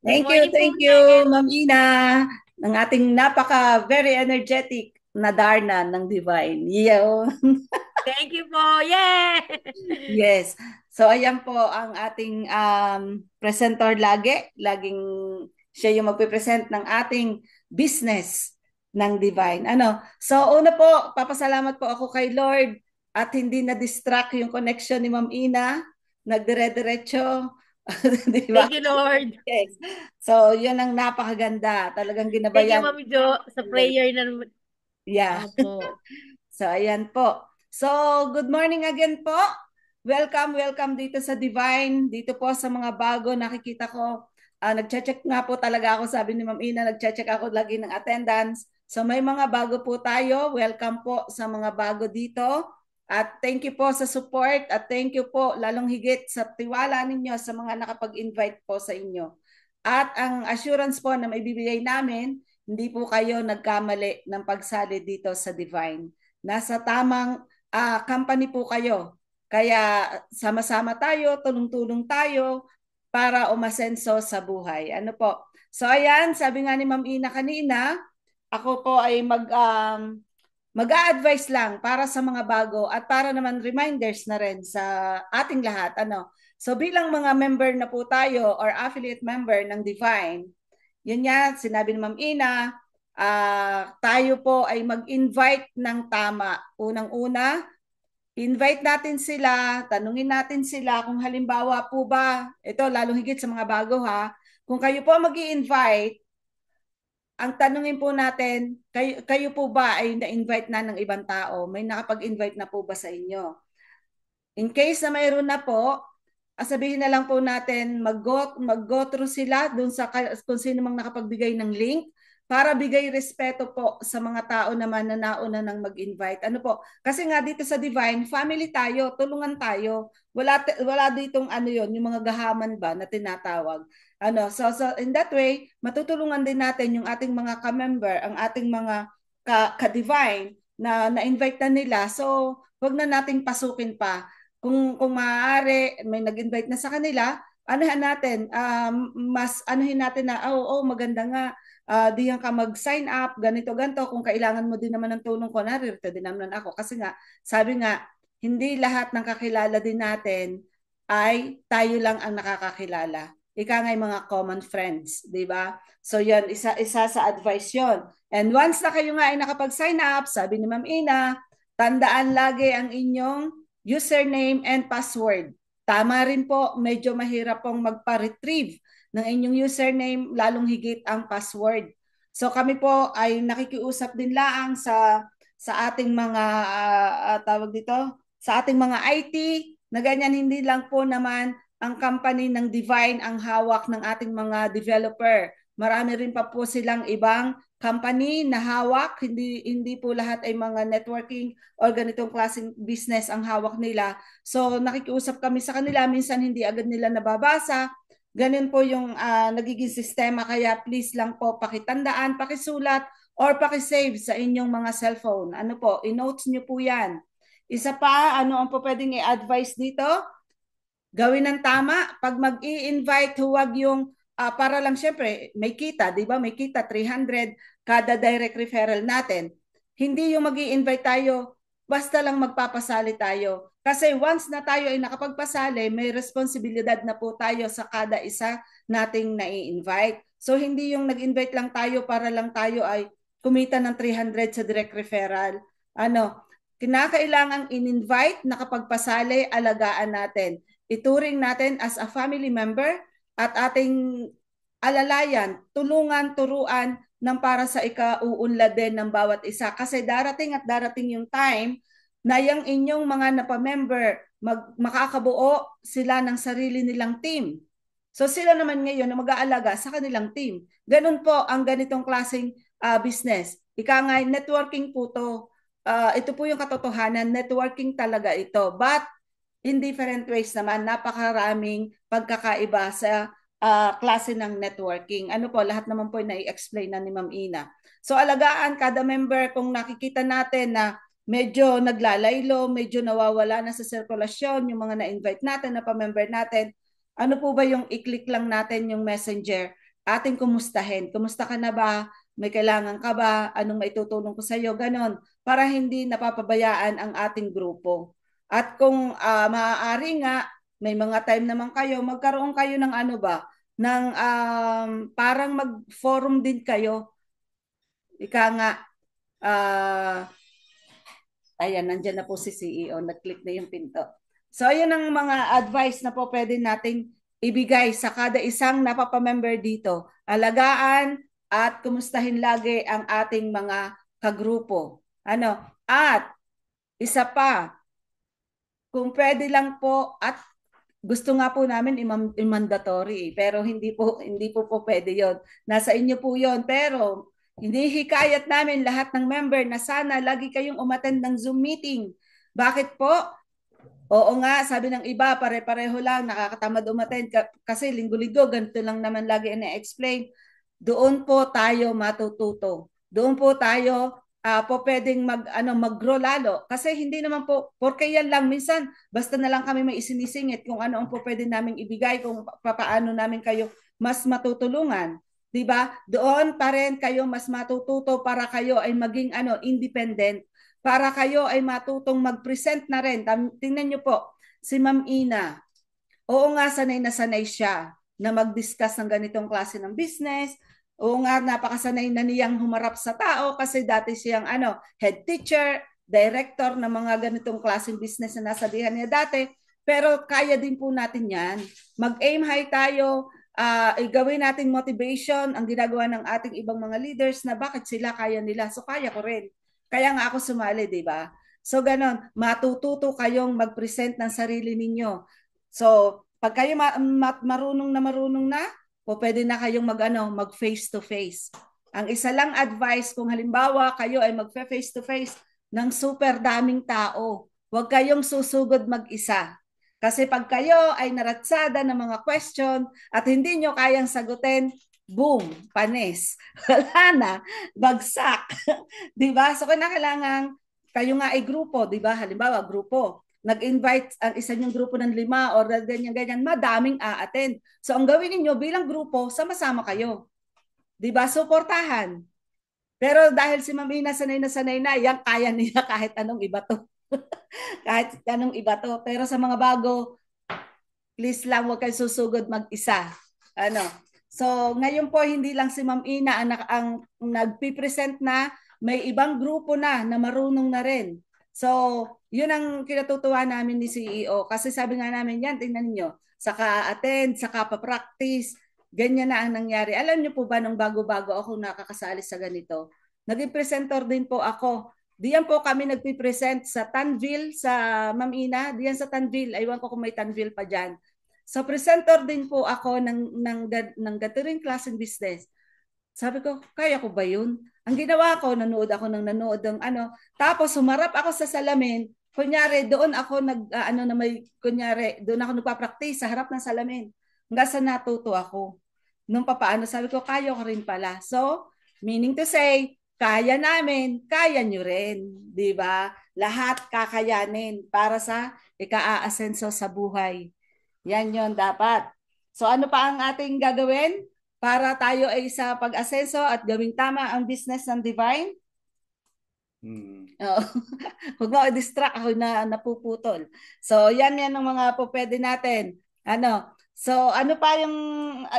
Thank Morning po you, ulit. Ma'am Ina, ng ating very energetic na Darna ng Divine. Yeah. Thank you po. Yeah! Yes. So, ayan po ang ating presenter laging siya yung magpipresent ng ating business ng Divine. So, una po, papasalamat po ako kay Lord at hindi na-distract yung connection ni Ma'am Ina. Nagdire-diretso. Diba? Thank you, Lord. Yes. So, yun ang napakaganda. Talagang Thank you, ginabayan. Ma'am Jo, sa prayer na... Yeah. Opo. So, ayan po. So, good morning again po. Welcome dito sa Divine. Dito po sa mga bago, nakikita ko. Nag-check nga po talaga ako, sabi ni Ma'am Ina, nag-check ako lagi ng attendance. So, may mga bago po tayo. Welcome po sa mga bago dito. At thank you po sa support at thank you po lalong higit sa tiwala ninyo sa mga nakapag-invite po sa inyo. At ang assurance po na maibibigay namin, hindi po kayo nagkamali ng pagsali dito sa Divine. Nasa tamang company po kayo. Kaya sama-sama tayo, tulong-tulong tayo para umasenso sa buhay. Ano po? So ayan, sabi nga ni Ma'am Ina kanina, ako po ay mag-a-advise lang para sa mga bago at para naman reminders na rin sa ating lahat. So bilang mga member na po tayo or affiliate member ng Divine, yun nga, sinabi ni Ma'am Ina, tayo po ay mag-invite ng tama. Unang-una, invite natin sila, tanungin natin sila kung halimbawa po ba, ito lalong higit sa mga bago ha, kung kayo po mag-i-invite, ang tanungin po natin, kayo po ba ay na-invite na ng ibang tao? May nakapag-invite na po ba sa inyo? In case na mayroon na po, sabihin na lang po natin mag-go through sila dun sa kung sino mang nakapagbigay ng link para bigay respeto po sa mga tao naman na nauna nang mag-invite. Ano po? Kasi nga dito sa Divine, family tayo, tulungan tayo. Wala ditong yon, yung mga gahaman ba na tinatawag. So in that way, matutulungan din natin yung ating mga ka-member, ang ating mga ka-Divine na-invite na nila. So, wag na nating pasukin pa. Kung maaari, may nag-invite na sa kanila, anuhin natin, mas anuhin natin na, maganda nga, diyan ka mag-sign up, ganito. Kung kailangan mo din naman ng tulong ko, naririto din naman ako. Kasi nga, sabi nga, hindi lahat ng kakilala din natin ay tayo lang ang nakakakilala. Ika nga yung mga common friends, di ba? So yan, isa sa advice yon. And once na kayo nga ay nakapag-sign up, sabi ni Ma'am Ina, tandaan lagi ang inyong username and password. Tama rin po, medyo mahirap pong magpa-retrieve ng inyong username, lalong higit ang password. So kami po ay nakikiusap din laang sa ating mga tawag dito, sa ating mga IT na ganyan, hindi lang po naman ang company ng Divine ang hawak ng ating mga developer. Marami rin pa po silang ibang company na hawak, hindi po lahat ay mga networking or ganitong klaseng business ang hawak nila. So nakikiusap kami sa kanila, minsan hindi agad nila nababasa. Ganun po yung nagiging sistema, kaya please lang po pakitandaan, pakisulat or pakisave sa inyong mga cellphone. Ano po, i-notes nyo po yan. Isa pa, ano ang po pwedeng i-advise dito? Gawin ng tama. Pag mag-i-invite, huwag yung para lang syempre may kita, di ba? May kita 300 kada direct referral natin. Hindi yung mag-i-invite tayo, basta lang magpapasali tayo. Kasi once na tayo ay nakapagpasali, may responsibilidad na po tayo sa kada isa nating nai-invite. So hindi yung nag-invite lang tayo para lang tayo ay kumita ng 300 sa direct referral. Kinakailangang in-invite, nakapagpasali, alagaan natin. Ituring natin as a family member at ating alalayan, tulungan, turuan ng para sa ikauunlad din ng bawat isa. Kasi darating at darating yung time na yung inyong mga napamember, makakabuo sila ng sarili nilang team. So sila naman ngayon na mag-aalaga sa kanilang team. Ganun po ang ganitong klaseng business. Ika nga, networking po to. Ito po yung katotohanan, networking talaga ito. But in different ways naman, napakaraming pagkakaiba sa klase ng networking. Ano po, lahat naman po na-i-explain na ni Ma'am Ina. So alagaan kada member, kung nakikita natin na medyo naglalaylo, medyo nawawala na sa sirkulasyon, yung mga na-invite natin, na pa-member natin, ano po ba yung i-click lang natin yung messenger, ating kumustahin. Kumusta ka na ba? May kailangan ka ba? Anong maitutulong ko sa iyo? Ganon, para hindi napapabayaan ang ating grupo. At kung maaari nga, may mga time naman kayo, magkaroon kayo ng ano ba, ng parang mag-forum din kayo. Ika nga, ayan, nandyan na po si CEO, nag-click na yung pinto. So, ayan ang mga advice na po pwede nating ibigay sa kada isang napapamember dito. Alagaan at kumustahin lagi ang ating mga kagrupo. At isa pa, kung pwede lang po, at gusto nga po namin i-mandatory, pero hindi po pwede yon. Nasa inyo po yon. Pero hindi hikayat namin lahat ng member na sana lagi kayong umattend ng Zoom meeting Bakit po? Oo nga, sabi ng iba, pare-pareho lang, nakakatamad umattend kasi linggo-linggo, ganito lang naman lagi ina-explain. Doon po tayo matututo. Doon po tayo po pwedeng mag-grow lalo. Kasi hindi naman po, porke yan lang, minsan, basta na lang kami may isinisingit kung ano ang po pwede naming ibigay, kung paano namin kayo mas matutulungan. Diba? Doon pa rin kayo mas matututo para kayo ay maging independent, para kayo ay matutong mag-present na rin. Tingnan nyo po, si Ma'am Ina, oo nga, sanay na sanay siya na mag-discuss ng ganitong klase ng business. Oo nga, napakasanay na niyang humarap sa tao kasi dati siyang head teacher, director ng mga ganitong klaseng business na nasabihan niya dati. Pero kaya din po natin yan. Mag-aim high tayo, gawin natin motivation ang ginagawa ng ating ibang mga leaders na bakit sila kaya nila. So kaya ko rin. Kaya nga ako sumali, di ba? So ganon, matututo kayong mag-present ng sarili ninyo. So pag kayo marunong na, o pwede na kayong mag face to face. Ang isa lang advice, kung halimbawa kayo ay mag-face to face ng super daming tao, huwag kayong susugod mag-isa. Kasi pag kayo ay naratsada ng mga question at hindi nyo kayang sagutin, boom, panis. Wala na, bagsak. Diba? So kailangan kayo nga ay grupo, diba? Halimbawa, grupo. Nag-invite ang isa niyong grupo ng 5 or ganyan-ganyan, madaming a-attend. So ang gawin niyo bilang grupo, sama-sama kayo. Diba? Suportahan. Pero dahil si Ma'am Ina sanay na, yan kaya niya kahit anong iba to. Kahit anong iba to. Pero sa mga bago, please lang huwag kayo susugod mag-isa. So ngayon po hindi lang si Ma'am Ina ang nagpipresent na, may ibang grupo na marunong na rin. So yun ang kinatutuwa namin ni CEO kasi sabi nga namin yan, tingnan niyo, saka attend, saka pa-practice, ganyan na ang nangyari. Alam niyo po ba nung bago-bago ako nakakasali sa ganito, naging presenter din po ako. Diyan po kami nagpipresent sa Tanville, sa Ma'am Ina, diyan sa Tanville. Aywan ko kung may Tanville pa dyan. So presenter din po ako ng gathering klaseng business. Sabi ko, kaya ko ba yun? Ang ginawa ko, nanood ng tapos humarap ako sa salamin, kunyari doon ako doon ako nagpa-practice sa harap ng salamin. Hanggang sa natuto ako. Nung papaano, sabi ko, kaya ko rin pala. So, meaning to say, kaya namin, kaya nyo rin. Di ba? Lahat kakayanin para sa ika-aasenso sa buhay. Yan yon dapat. So ano pa ang ating gagawin para tayo ay sa pag-asenso at gawing tama ang business ng Divine? Huwag mo i-distract ako na napuputol. So yan ang mga po pwede natin. So ano pa yung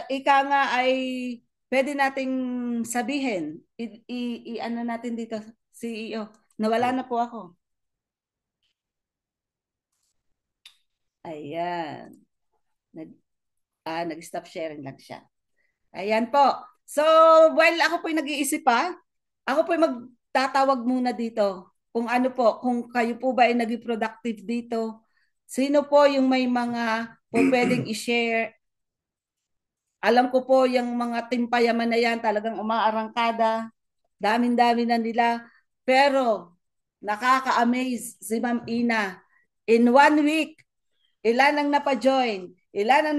ika nga ay pwede nating sabihin? Natin dito, CEO. Nawala na po ako. Ayan. Nag-stop sharing lang siya. Ayan po. So, while ako po'y nag-iisip pa, ako po'y magtatawag muna dito. Kung kung kayo po ba ay naging productive dito, sino po yung may mga po pwedeng i-share. Alam ko po yung mga timpayaman na yan talagang umaarangkada. Dami-dami na nila. Pero, nakaka-amaze si Ma'am Ina. In 1 week, ilan ang napa-join, ilan ang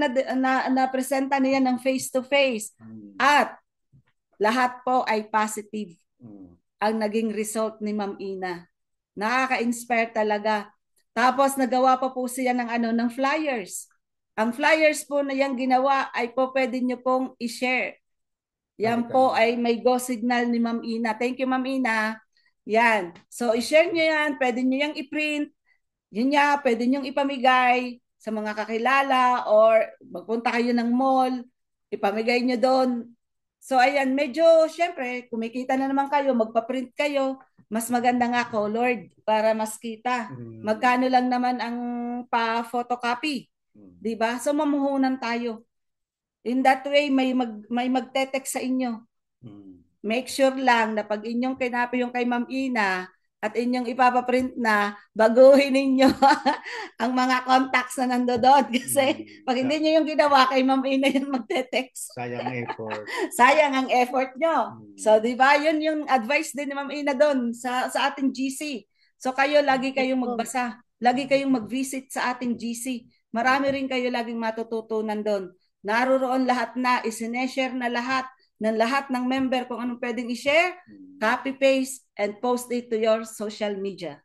na-presenta niya ng face-to-face, at lahat po ay positive ang naging result ni Ma'am Ina. Nakaka-inspire talaga. Tapos nagawa pa po siya ng flyers. Ang flyers po na yung ginawa ay po pwede nyo pong i-share. Yan po ay may go signal ni Ma'am Ina. Thank you, Ma'am Ina. Yan. So, i-share nyo yan. Pwede nyo yung i-print. Yun nga, pwede nyo ipamigay sa mga kakilala or magpunta kayo ng mall, ipamigay nyo doon. So, ayan, medyo, syempre, kumikita na naman kayo, magpa-print kayo. Mas maganda nga colored para mas kita. Magkano lang naman ang pa-photocopy. Diba? So, mamuhunan tayo. In that way, may magte-text sa inyo. Make sure lang na pag inyong kinapi yung kay Ma'am Ina at inyong ipapaprint na, baguhin ninyo ang mga contacts na nandoon. Kasi pag hindi nyo yung ginawa, kay Ma'am Ina yung magte-text. Sayang effort. Sayang ang effort nyo. So, di ba? Yun yung advice din ni Ma'am Ina doon sa ating GC. So kayo, lagi Yes kayong po. magbasa. Lagi kayong mag-visit sa ating GC. Marami rin kayo laging matututunan doon. Naroon lahat na, isineshare na lahat ng member kung anong pwedeng i-share, copy-paste, and post it to your social media.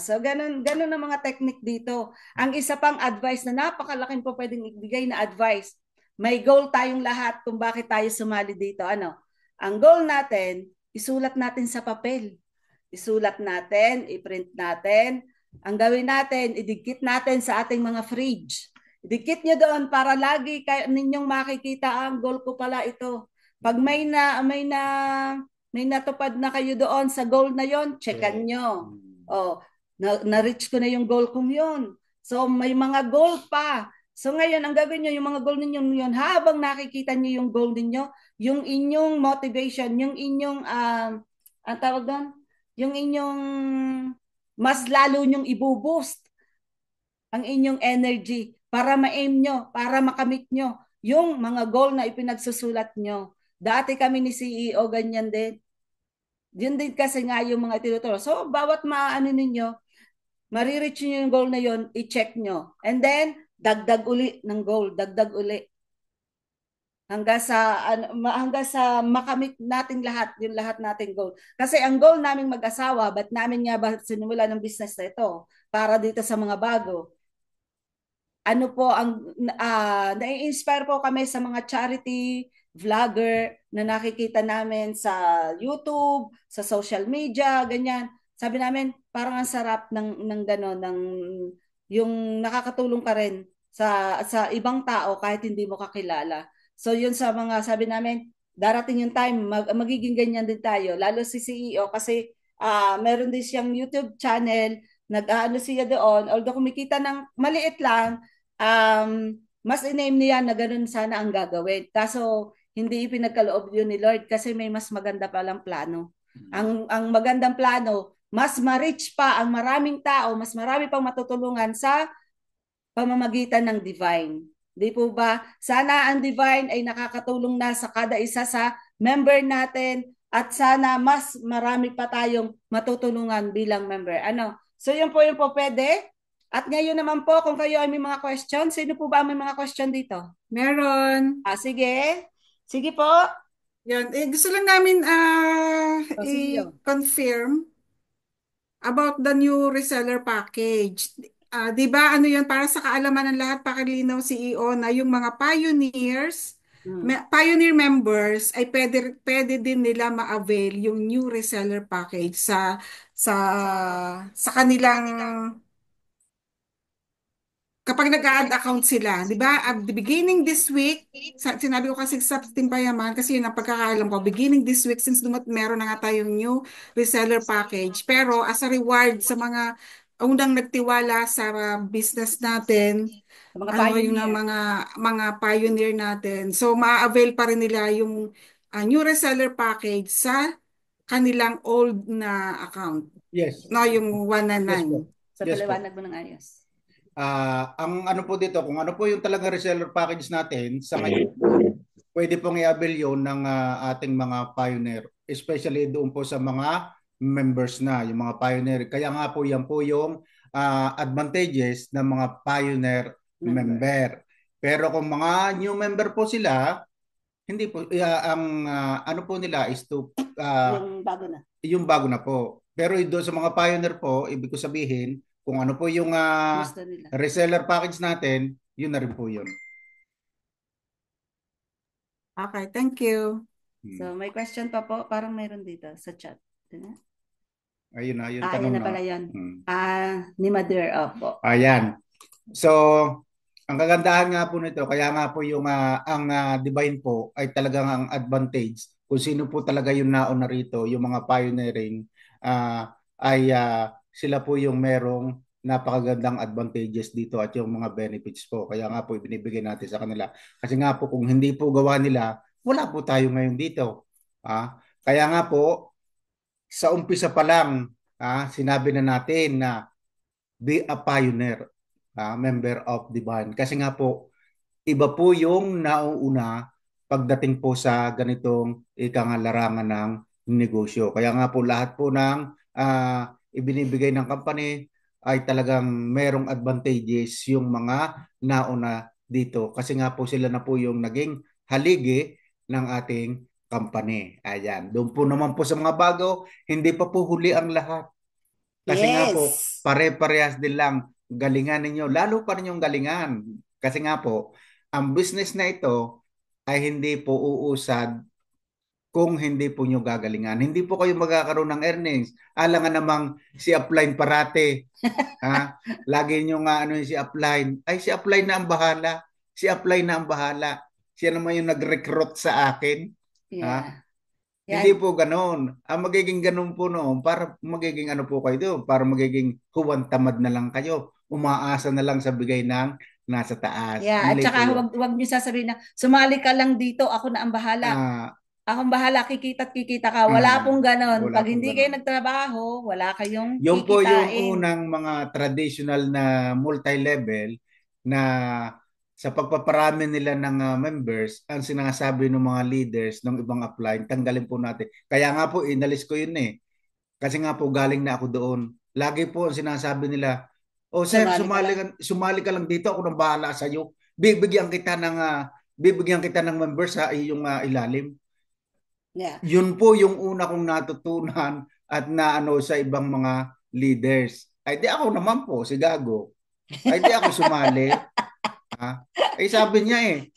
So ganun ang mga technique dito. Ang isa pang advice na napakalaking po pwedeng ibigay na advice, may goal tayong lahat kung bakit tayo sumali dito. Ang goal natin, isulat natin sa papel. Isulat natin, i-print natin. Ang gawin natin, idikit natin sa ating mga fridge. Idikit nyo doon para lagi ninyong makikita ang goal ko pala ito. Pag may natupad na kayo doon sa goal na yon, checkan nyo. Na-reach ko na yung goal kong yun. So may mga goal pa. So ngayon, ang gawin nyo, yung mga goal ninyo yun, habang nakikita nyo yung goal ninyo, yung inyong motivation, yung inyong, ang tawag doon, yung inyong mas lalo nyong ibuboost ang inyong energy para ma-aim nyo, para makamit nyo yung mga goal na ipinagsusulat nyo. Dati kami ni CEO, ganyan din. Yun din kasi nga yung mga tinuturo. So, bawat maano ninyo, marireach nyo yung goal na yun, i-check nyo. And then, dagdag uli ng goal, dagdag uli. Hanggang sa makamit nating lahat, yung lahat nating goal. Kasi ang goal naming mag-asawa, ba't namin nga ba sinimula ng business na ito? Para dito sa mga bago. Ano po, nai-inspire po kami sa mga charity vlogger na nakikita namin sa YouTube, sa social media, ganyan. Sabi namin, parang ang sarap ng gano'n, yung nakakatulong ka rin sa ibang tao kahit hindi mo kakilala. So yun sa mga sabi namin, darating yung time, magiging ganyan din tayo. Lalo si CEO kasi meron din siyang YouTube channel, nag-ano siya doon, although kumikita ng maliit lang, mas in-aim niya na ganun sana ang gagawin. Kaso hindi ipinagkaloob yun ni Lord kasi may mas maganda palang plano. Ang magandang plano, mas ma-reach pa ang maraming tao, mas marami pang matutulungan sa pamamagitan ng divine. Di po ba? Sana ang divine ay nakakatulong na sa kada isa sa member natin at sana mas marami pa tayong matutulungan bilang member. So yun po pwede. At ngayon naman po, kung kayo ay may mga question, sino po ba may mga question dito? Meron. Sige. Sige po. Yan. Gusto lang namin Sige. i-confirm about the new reseller package. Di ba ano yun, para sa kaalaman ng lahat, pakilinaw CEO na yung mga pioneer members ay pwede din nila ma-avail yung new reseller package sa kanilang kapag nag-add account sila, di ba? At the beginning this week, sinabi ko kasi sa Team Payaman, kasi yun ang pagkakaalam ko, beginning this week, since meron na nga tayong new reseller package, pero as a reward sa mga unang nagtiwala sa business natin, yung mga pioneer natin, so ma-avail pa rin nila yung new reseller package sa kanilang old na account. Yes. No, yung 199. Yes po. Sa paliwanag mo ng ayos. Ang ano po dito, kung ano po yung talaga reseller package natin, sa ngayon, pwede pong i-avail yun ng ating mga pioneer, especially doon po sa mga members na, yung mga pioneer. Kaya nga po yan po yung advantages ng mga pioneer member. Pero kung mga new member po sila, hindi po, ano po nila is to, yung bago na. Yung bago na po. Pero doon sa mga pioneer po, ibig ko sabihin, kung ano po yung reseller package natin, yun na rin po yun. Okay, thank you. So may question pa po, parang mayroon dito sa chat. Ayun na, yun tanong na pala yan. Ni Mother po. Ayan. So, ang kagandahan nga po nito, kaya nga po yung ang divine po ay talagang ang advantage kung sino po talaga yung nauna rito, yung mga pioneering, ay sila po yung merong napakagandang advantages dito at yung mga benefits po. Kaya nga po ibinibigay natin sa kanila. Kasi nga po kung hindi po gawa nila, wala po tayo ngayon dito. Kaya nga po, sa umpisa pa lang, sinabi na natin na be a pioneer, member of divine. Kasi nga po, iba po yung nauuna pagdating po sa ganitong larangan ng negosyo. Kaya nga po lahat po ng ibinibigay ng company ay talagang merong advantages yung mga nauna dito. Kasi nga po sila na po yung naging haligi ng ating company. Ayan. Doon po naman po sa mga bago, hindi pa po huli ang lahat. Kasi nga po, Yes. pare-parehas din lang galingan ninyo. Lalo pa ninyong galingan. Kasi nga po, ang business na ito ay hindi po uusad kung hindi po nyo gagalingan. Hindi po kayo magkakaroon ng earnings. Alangan namang si upline parate. Ha? Lagi nyo nga ano yung si upline. Ay, si upline na ang bahala. Si upline na ang bahala. Siya naman yung nag-recruit sa akin. Ha? Yeah. Hindi Yan. po ganoon. Ang magiging ganoon po noon, para magiging ano po kayo doon, para magiging huwag tamad na lang kayo. Umaasa na lang sa bigay ng nasa taas. Yeah, at Mali po saka yun. wag niyo sasabihin na sumali ka lang dito, ako na ang bahala. Ah, Akong bahala, kikita't kikita ka. Wala pong ganon. wala Pag pong hindi kayo ganoon. nagtrabaho, wala kayong Yung po yung kikitain. unang mga traditional na multi-level na sa pagpaparami nila ng members, ang sinasabi ng mga leaders ng ibang upline, tanggalin po natin. Kaya nga po, inalis ko yun eh. Kasi nga po, galing na ako doon. Lagi po ang sinasabi nila, oh sir, Sumali ka lang. sumali ka lang dito, ako nang bahala sa iyo. Bibigyan kita ng members sa iyong ilalim. Yeah. Yun po yung una kong natutunan at naano sa ibang mga leaders. Ay di ako naman po, si Gago. Ay di ako sumali. Ha? Ay sabi niya,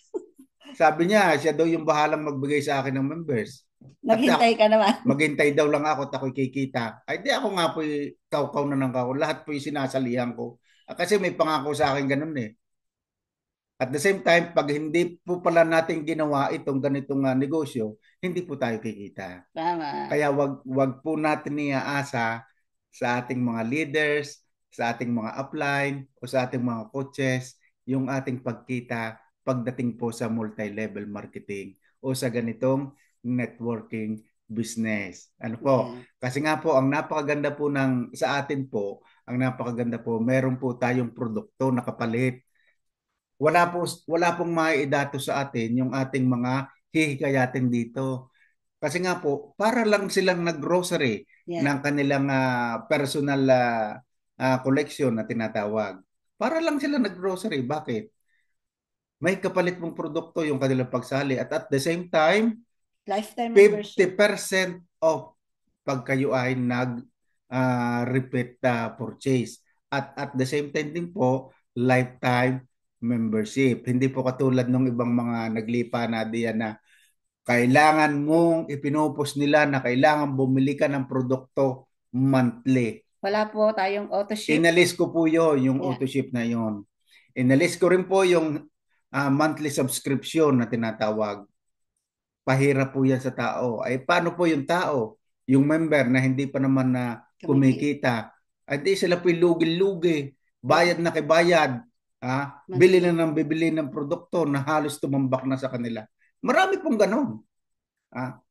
siya daw yung bahalang magbigay sa akin ng members. At Naghintay ka naman. maghintay daw lang ako at ako'y kikita. Ay di ako nga po kaukaw na ng kaukaw. Lahat po yung sinasalihan ko. Kasi may pangako sa akin ganun eh. At the same time, pag hindi po pala natin ginawa itong ganitong negosyo, hindi po tayo kikita. Tama. Kaya wag po natin iaasa sa ating mga leaders, sa ating mga upline, o sa ating mga coaches, yung ating pagkita pagdating po sa multi-level marketing o sa ganitong networking business. Ano po? Yeah. Kasi nga po, ang napakaganda po sa atin po, ang napakaganda po, meron po tayong produkto na kapalit. Wala pong maidato sa atin yung ating mga hihikayatin dito. Kasi nga po, para lang silang nag-grocery Yeah. ng kanilang personal collection na tinatawag. Para lang sila nag-grocery. Bakit? May kapalit mong produkto yung kanilang pagsali. At the same time, Lifetime membership. 50% off pag kayo ay nag-repeat purchase. At the same time din po, lifetime membership. Hindi po katulad ng ibang mga naglipa na diyan na kailangan mong ipinupos nila na kailangan bumili ka ng produkto monthly. Wala po tayong auto ship. Inalis ko po yung Yeah. auto ship na yon. Inalis ko rin po yung monthly subscription na tinatawag. Pahirap po yan sa tao. Ay paano po yung tao? Yung member na hindi pa naman na kumikita. Ay di sila po lugi-lugi. Bayad na kay bayad. Bili na ng bibili ng produkto na halos tumambak na sa kanila. Marami pong ganon.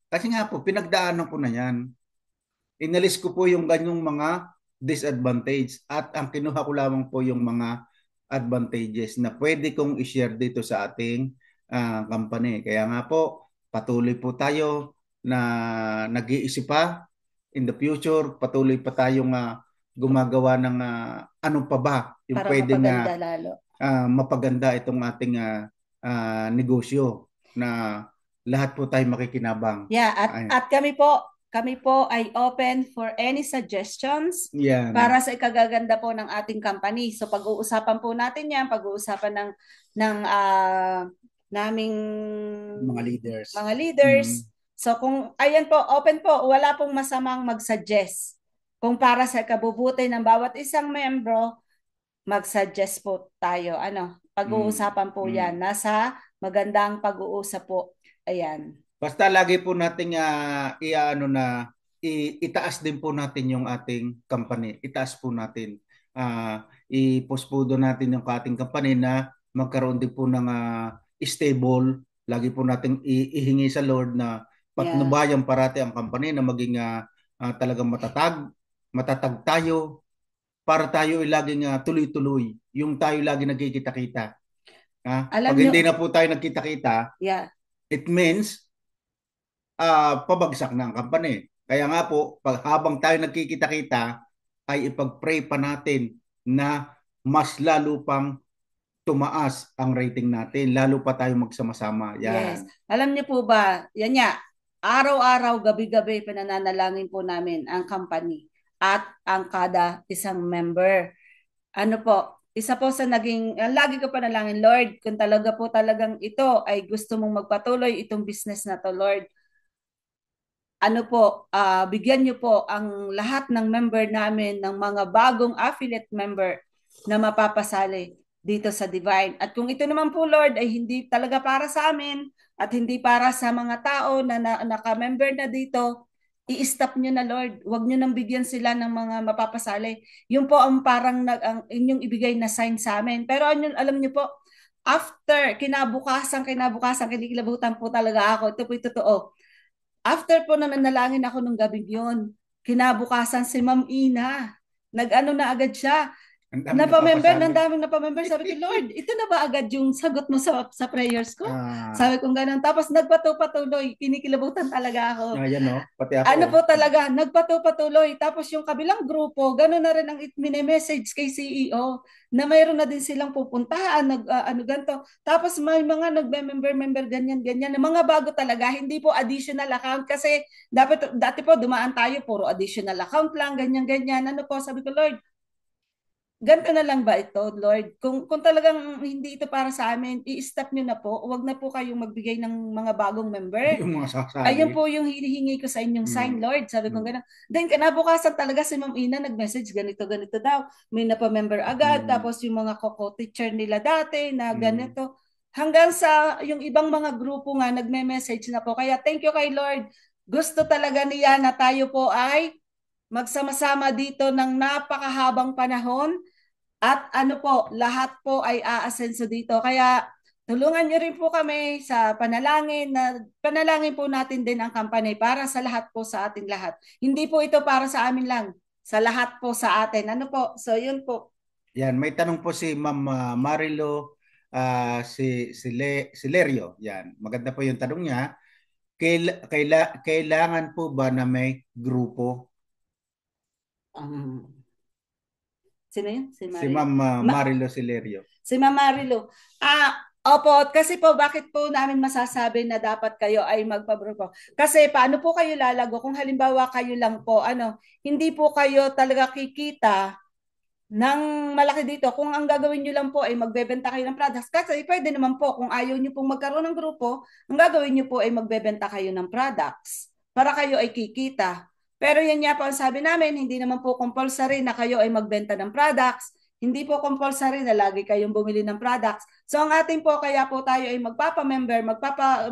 Kasi nga po, pinagdaanan ko na yan. Inalis ko po yung ganyong mga disadvantage at ang kinuha ko lamang po yung mga advantages na pwede kong i-share dito sa ating company. Kaya nga po, patuloy po tayo na nag-iisip pa in the future, patuloy pa tayong gumagawa ng ano pa ba yung para pwedeng mapaganda lalo. Mapaganda itong ating negosyo na lahat po tayo makikinabang. Yeah, at kami po ay open for any suggestions Yan. para sa ikagaganda po ng ating company. So pag-uusapan po natin yan, pag-uusapan ng naming mga leaders. So kung ayan po, open po, wala pong masamang mag-suggest. Kung para sa kabubuti ng bawat isang membro, mag-suggest po tayo. Pag-uusapan po yan. Nasa magandang pag-uusap po. Ayan. Basta lagi po nating itaas din po natin yung ating company. Itaas po natin. I-postpodo natin yung ating company na magkaroon din po ng stable. Lagi po nating ihingi sa Lord na patnubayan parati ang company na maging talagang matatag tayo para tayo ay laging tuloy-tuloy. Yung tayo lagi nagkikita-kita. Pag hindi na po tayo nagkita-kita, it means pabagsak na ang company. Kaya nga po, habang tayo nagkikita-kita, ay ipag-pray pa natin na mas lalo pang tumaas ang rating natin, lalo pa tayo magsama-sama. Yes. Yan. Alam niyo po ba, yan nga, araw-araw, gabi-gabi, pinananalangin po namin ang company at ang kada isang member. Ano po, isa po sa naging, lagi ko panalangin, Lord, kung talaga po talagang ito ay gusto mong magpatuloy itong business na to, Lord, ano po, bigyan niyo po ang lahat ng member namin ng mga bagong affiliate member na mapapasali dito sa Divine. At kung ito naman po, Lord, ay hindi talaga para sa amin at hindi para sa mga tao na, naka-member na dito, i-stop niyo na, Lord. Huwag niyo nang bigyan sila ng mga mapapasali. Yun po ang parang ang inyong ibigay na sign sa amin. Pero alam niyo po, after, kinabukasan, kinikilabutan po talaga ako. Ito po yung totoo. After po na nanalangin ako nung gabi yun, kinabukasan si Ma'am Ina, nag-ano na agad siya, Ang dami napamember, napapasali. ng daming napamember. Sabi ko, Lord, ito na ba agad yung sagot mo sa prayers ko? Ah, Sabi ko ganun. Tapos nagpatuloy, kinikilabutan talaga ako. Ayan no, pati ako. Ano po talaga, nagpatuloy. Tapos yung kabilang grupo, gano'n na rin ang message kay CEO na mayroon na din silang pupuntahan, ano ganito. Tapos may mga nagme-member, ganyan. Mga bago talaga, hindi po additional account kasi dati po dumaan tayo, puro additional account lang, ganyan. Ano po, sabi ko, Lord, ganito na lang ba ito, Lord? Kung talagang hindi ito para sa amin, i-stop nyo na po. Huwag na po kayong magbigay ng mga bagong member. Yung mga sasali. Ayun po yung hinihingi ko sa inyong sign, Lord. Sabi ko gano'n. Then kinabukasan talaga si Ma'am Ina nag-message, ganito daw. May napamember agad. Tapos yung mga teacher nila dati na ganito. Hanggang sa yung ibang mga grupo nga nagme-message na po. Kaya thank you kay Lord. Gusto talaga niya na tayo po ay magsama-sama dito ng napakahabang panahon at ano po, lahat po ay aasenso dito. Kaya tulungan niyo rin po kami sa panalangin po natin din ang company para sa lahat po sa ating lahat. Hindi po ito para sa amin lang, sa lahat po sa atin. Ano po? So yun po. Yan, may tanong po si Ma'am Marilo, si Lerio. Yan, maganda po yung tanong niya. Kailangan po ba na may grupo? Sino yun? Si Si Marilo. Ma'am Marilo Silerio. Si Ma'am Marilo. Opo, kasi po bakit po namin masasabi na dapat kayo ay magpagrupo? Kasi paano po kayo lalago kung halimbawa kayo lang po, hindi po kayo talaga kikita ng malaki dito. Kung ang gagawin nyo lang po ay magbebenta kayo ng products, kasi pwede naman po kung ayaw nyo pong magkaroon ng grupo, ang gagawin nyo po ay magbebenta kayo ng products para kayo ay kikita. Pero yan nga po ang sabi namin, hindi naman po compulsory na kayo ay magbenta ng products. Hindi po compulsory na lagi kayong bumili ng products. So ang ating po, kaya po tayo ay magpapa-member,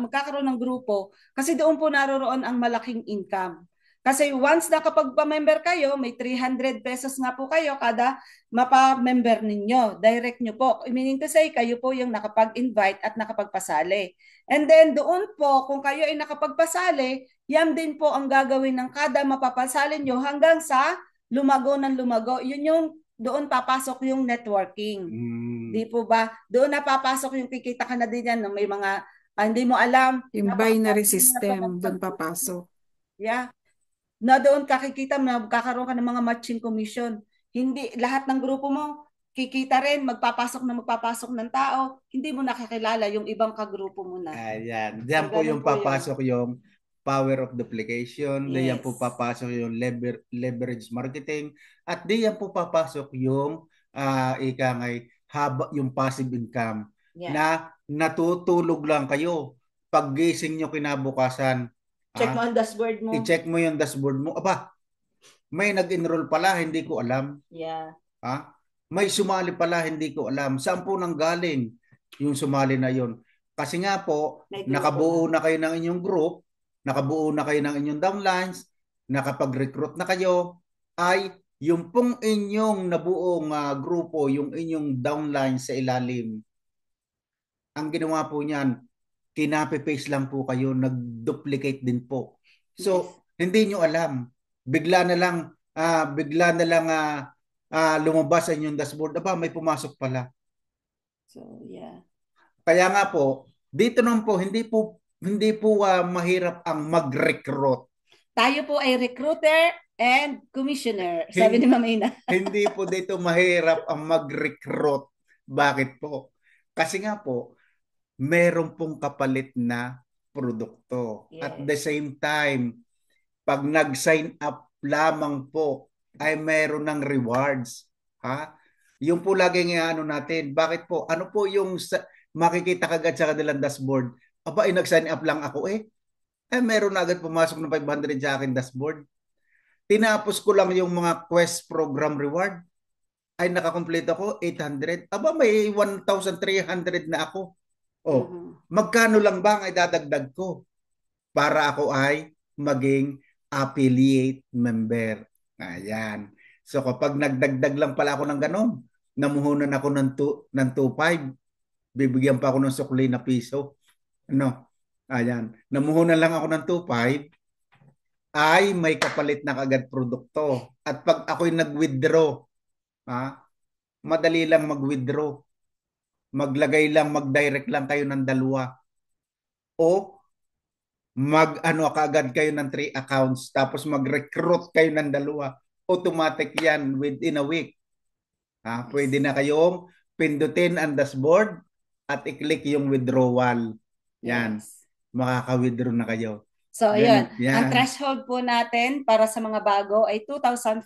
magkakaroon ng grupo kasi doon po naroon ang malaking income. Kasi once nakapagpa-member kayo, may 300 pesos nga po kayo kada mapa-member ninyo. Direct nyo po. Meaning to say, kayo po yung nakapag-invite at nakapagpasali. And then doon po, kung kayo ay nakapagpasali, yan din po ang gagawin ng kada mapapasali nyo hanggang sa lumago ng lumago. Yun yung doon papasok yung networking. Di po ba? Doon na papasok yung kikita ka na din yan ng may mga hindi mo alam. Yung binary system, doon papasok. Yeah. Na doon kakikita na magkakaroon ka ng mga matching commission. Hindi lahat ng grupo mo kikita rin, magpapasok ng tao, hindi mo nakakilala yung ibang kagrupo mo na. Ayan. Diyan po yung papasok yung power of duplication, diyan po papasok yung leverage marketing, at diyan po papasok yung yung passive income na natutulog lang kayo. Paggising nyo kinabukasan, check mo ang dashboard mo. I-check mo yung dashboard mo. Aba, may nag-enroll pala, hindi ko alam. Yeah. May sumali pala, hindi ko alam. Saan po nanggaling yung sumali na yon? Kasi nga po, nakabuo na kayo ng inyong group, nakabuo na kayo ng inyong downlines, nakapag-recruit na kayo, ay yung pong inyong nabuong grupo, yung inyong downlines sa ilalim, ang ginawa po niyan, kinapi-paste lang po kayo, nag-duplicate din po. So, hindi nyo alam. Bigla na lang lumabas sa inyong dashboard. Aba, may pumasok pala. So, yeah. Kaya nga po, dito naman po, hindi po mahirap ang mag-recruit. Tayo po ay recruiter and commissioner. Sabi Hin- ni Ma'am Ina. Hindi po dito mahirap ang mag-recruit. Bakit po? Kasi nga po, meron pong kapalit na produkto. At the Yes. same time, pag nag-sign up lamang po, ay meron ng rewards. Ha? Yung po laging ano natin. Bakit po? Ano po yung makikita kagad sa kanilang dashboard? Aba, nag-sign up lang ako eh. Meron na agad pumasok ng 500 sa akin dashboard. Tinapos ko lang yung mga quest program reward. Ay nakakomplete ako, 800. Aba, may 1,300 na ako. Oh, magkano lang ba ang idadagdag ko para ako ay maging affiliate member? Ayan. So kapag nagdagdag lang pala ako ng ganun, namuhunan ako ng 2.5, bibigyan pa ako ng sukli na piso. Ano? Ayan. Namuhunan lang ako ng 2.5, ay may kapalit na kagad produkto. At pag ako'y nag-withdraw, madali lang mag-withdraw. Maglagay lang, mag-direct lang kayo ng 2. O mag-ano kaagad kayo ng 3 accounts, tapos mag-recruit kayo ng 2. Automatic yan within a week. Pwede na kayong pindutin ang dashboard at i-click yung withdrawal. Yan. Yes. Makaka-withdraw na kayo. So, yun. Yan. Ang threshold po natin para sa mga bago ay 2,500.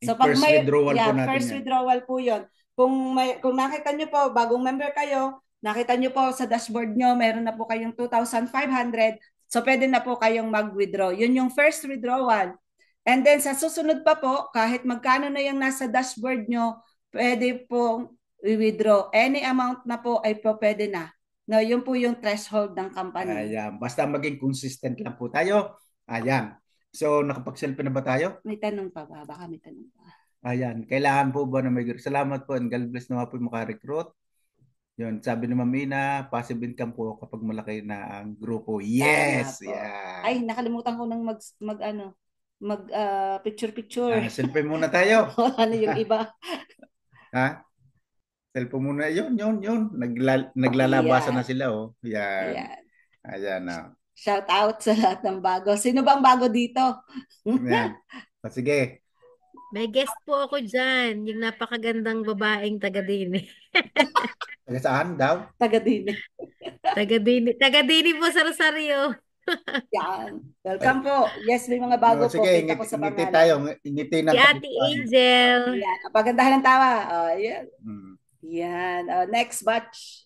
So, pag First may withdrawal po natin first yan. withdrawal po yun. Kung nakita nyo po, bagong member kayo, nakita nyo po sa dashboard nyo, meron na po kayong 2,500. So, pwede na po kayong mag-withdraw. Yun yung first withdrawal. And then, sa susunod pa po, kahit magkano na yung nasa dashboard nyo, pwede pong i-withdraw. Any amount na po ay po pwede na. No, yun po yung threshold ng company. Ayan. Basta maging consistent lang po tayo. Ayan. So, nakapag-selfie na ba tayo? May tanong pa ba? Baka may tanong pa. Ayan. Kailangan po ba na may... Salamat po and God bless naman po yung makarecruit. Yun. Sabi ni Mamina, passive income po kapag malaki na ang grupo. Yes! Yeah. Ay, nakalimutan ko nang picture-picture. Selfie muna tayo. Ano yung iba? Selfie muna. Yun. Naglalabasan na sila. Oh. Yan. Ayan. Shout out sa lahat ng bago. Sino bang bago dito? Yan. Sige. May guest po ako dyan. Yung napakagandang babaeng taga-Dini. Taga saan daw? Taga-Dini. Taga-Dini po sa Rosario. Yan. Welcome po. Yes, may mga bago po. Sige, Kita ko sa ngiti pangalan. tayo. Ngiti na Si Ate Angel. Yan. Pagandahan ng tawa. Yan. Yan. Next batch.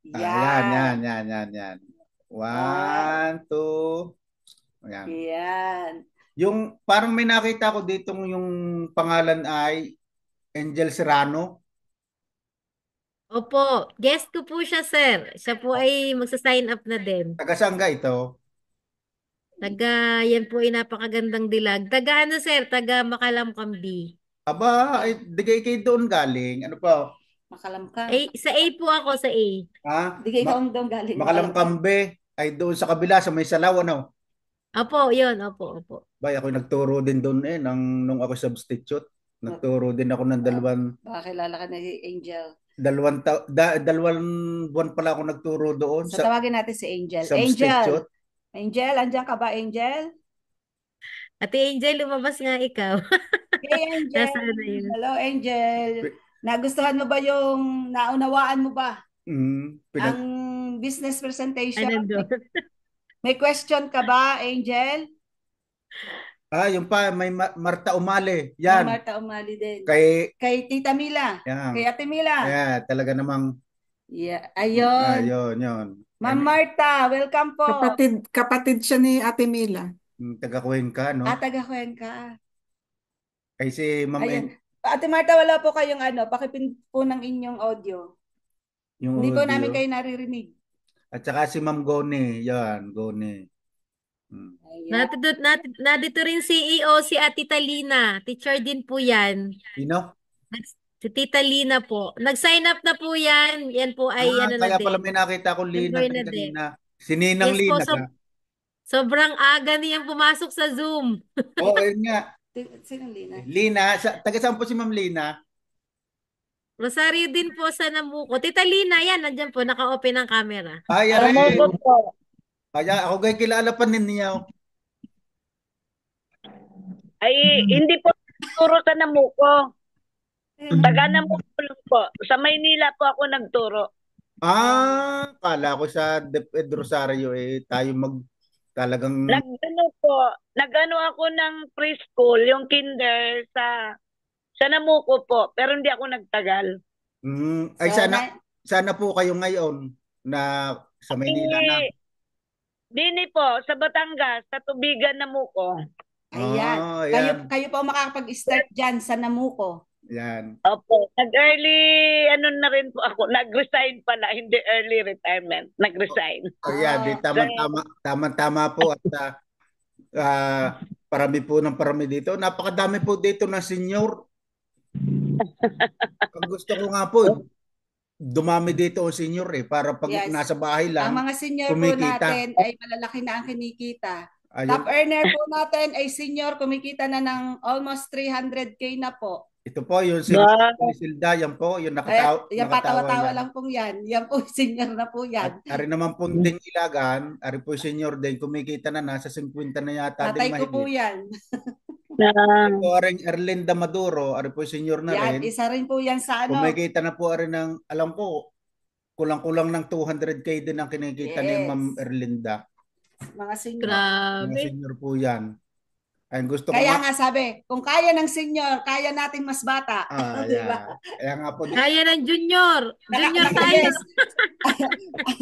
Yan. Yan. 1, 2. Ayan. Yan. Yung parang may nakita ko dito yung pangalan ay Angel Serrano. Opo, guest ko po siya, sir. Siya po ay magsa-sign up na din. Taga saan ka ito? Yan po ay napakagandang dilag. Taga ano, sir? Taga Makalamkambi. Aba, ay digay kayo doon galing. Ano pa? Makalamka. Sa A po ako, sa A. Digay ka doon galing. Makalamkambe ay doon sa kabila sa may salaw, ano? Opo, yun. Opo. Bay, ako nagturo din doon nung ako substitute. Nagturo din ako ng Baka kilala ka ni Angel. 2 buwan pala ako nagturo doon. So, tawagin natin si Angel. Substitute. Angel, andyan ka ba, Angel? Ate Angel, lumabas nga ikaw. Hey, Angel. Hello, Angel. Nagustuhan mo ba naunawaan mo ba? Ang business presentation? May question ka ba, Angel? Yung pa, may Marta Umali. Yan. May Marta Umali din. Kay Tita Mila. Yan. Kay Ate Mila. Yeah, talaga namang. Yeah, ayun. Yun. Ma'am Marta, welcome po. Kapatid siya ni Ate Mila. Taga Cuenca, no? Taga Cuenca. Kay si Ma'am. Ate Marta, wala po kayong pakipin po ng inyong audio. Hindi po namin kayo naririnig. At saka si Ma'am Goni. Yan, Goni. Nandito rin CEO, si Ate Talina. Teacher din po yan. Sino? Si Tita Lina po. Nag-sign up na po yan. Yan po ay ano na din. Kaya pala may nakita akong Lina kanina. Si Ninang yes, Lina po, sobrang aga niyang pumasok sa Zoom. Oo, yun nga. Sinong Lina? Lina, taga saan po si Ma'am Lina? Rosario din po sa Namuco. Tita Lina, yan, nandyan po, naka-open ang camera. Ay, ako gay kilala pa ninyo. Ay, hindi po nagturo sa Namuco. Taga Namuco lang po. Sa Maynila po ako nagturo. Kala ko sa DepEd Rosario tayo talagang Nagano ako ng preschool, yung kinder sa Namuco po, pero hindi ako nagtagal. ay So, sana po kayo ngayon na sa Maynila na. Dini po, sa Batangas, sa Tubigan, Namuco. ayan. Ayan. Kayo po makakapag-start dyan sa Namuco. Yan. Opo, nag-early, ano na rin po ako, nag-resign pala, hindi early retirement, nag-resign. Ayan, di tama po at parami dito. Napakadami po dito na senior. Ang gusto ko nga po, dumami dito ang senior para pag Yes. nasa bahay lang, Ang mga senior po kumikita. natin ay malalaki na ang kinikita. Ayun. Top earner po natin ay senior, kumikita na ng almost 300K na po. Ito po yung si Silda, yan po, yung Yan patawa-tawa lang pong yan. Yan po, senior na po yan. At ari naman punting Ilagan, ari po senior din, kumikita na nasa 50 na yata Tatay din ko po yan. Ari po aring Erlinda Maduro, ari po senior na Yan, rin. isa rin po yan sa ano. Kumikita na po ari ng, alam ko, kulang-kulang ng 200K din ang kinikita ni Ma'am Erlinda. Mga senior. Grabe. Mga senior po yan. Ay, gusto ko Kaya nga sabi, kung kaya ng senior, kaya natin mas bata. Diba? Kaya nga po. Kaya ng junior. Junior tayo.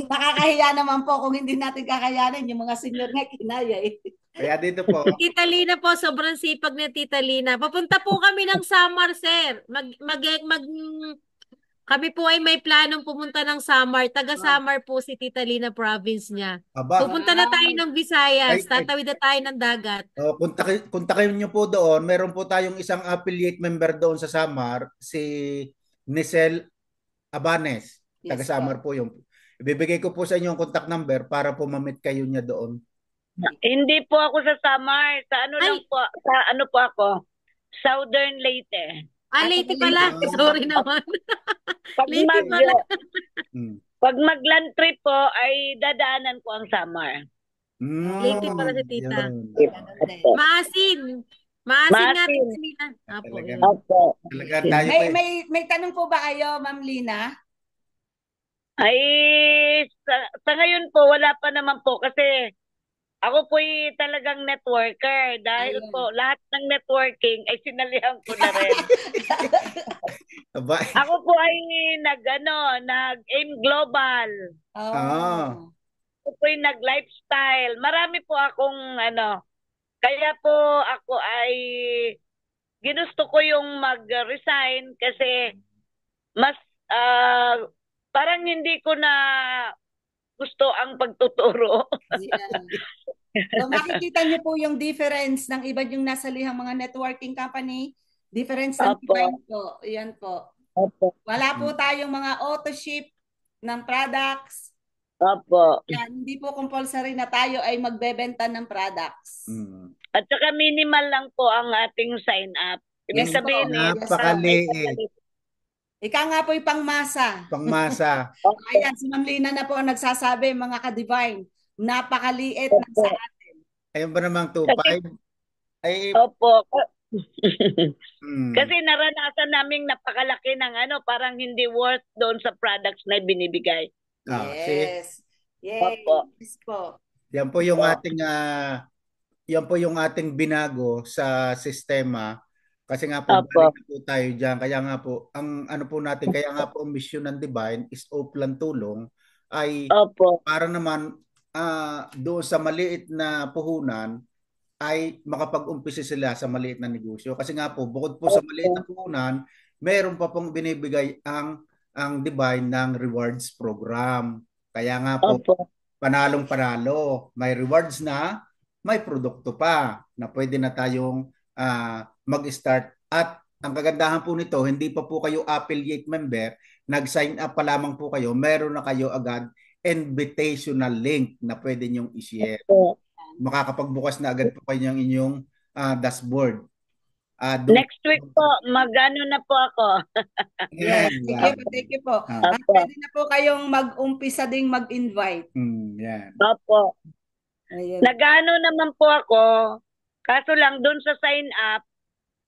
Nakakahiya naman po kung hindi natin kakayanin yung mga senior na kinaya Kaya dito po. Tita Lina po, sobrang sipag na Tita Lina. Papunta po kami ng Samar, sir. Kami po ay may planong pumunta ng Samar. Taga Samar po si Tita Lina province niya. Pupunta na tayo ng Visayas. Tatawid na tayo ng dagat. Kontakin niyo po doon. Meron po tayong isang affiliate member doon sa Samar, si Nicel Abanes. Taga Samar po yung. Ibibigay ko po sa inyo ang contact number para po mamit kayo niya doon. Hindi po ako sa Samar. Sa ano lang po, sa ano po ako? Southern Leyte. Leyte pala. Sorry naman. Pag mag-land trip po, ay dadaanan ko ang Samar. Leyte pala si Tita. Maasin. Maasin nga Lina. Opo. May tanong po ba kayo, Ma'am Lina? Ay, sa ngayon po, wala pa naman po kasi ako po'y talagang networker dahil po lahat ng networking ay sinalihan ko na rin. Ako po ay nag-aim global. Ako po'y nag-lifestyle. Marami po akong kaya po ako ay ginusto ko yung mag-resign kasi mas parang hindi ko na gusto ang pagtuturo. So makikita niyo po yung difference ng iba yung nasalihang mga networking company. Difference ng Divine po. Yan po. Opo. Wala po tayong mga auto ship ng products. Opo. Yan, hindi po compulsory na tayo ay magbebenta ng products. At saka minimal lang po ang ating sign up. Ibig sabihin napakaliit. Ika nga po yung pangmasa. Pangmasa. Ayan, si Ma'am Lina na po ang nagsasabi, mga ka-Divine. Napakaliit na sa atin. Ayun ba namang 2.5? Opo. Kasi naranasan naming napakalaki ng parang hindi worth doon sa products na binibigay. Yes. Opo. Yes po. Yan po yung ating binago sa sistema. Kasi nga po, balik po tayo dyan. Kaya nga po, ang mission ng Divine is Upland Tulong ay para naman doon sa maliit na puhunan ay makapag-umpisa sila sa maliit na negosyo. Kasi nga po, bukod po sa maliit na puhunan, meron pa pong binibigay ang Divine ng rewards program. Kaya nga po, panalong-panalo. May rewards na, may produkto pa na pwede na tayong mag-start. At ang kagandahan po nito, hindi pa po kayo affiliate member, nag-sign up pa lamang po kayo, meron na kayo agad invitational link na pwede nyong i-share. Makakapagbukas na agad po kayo ng inyong dashboard. Next week po, mag-ano na po ako. Yes, thank you po. Pwede na po kayong mag-umpisa ding mag-invite. Yan. Opo. Nag-ano naman po ako, Kaso lang, doon sa sign up,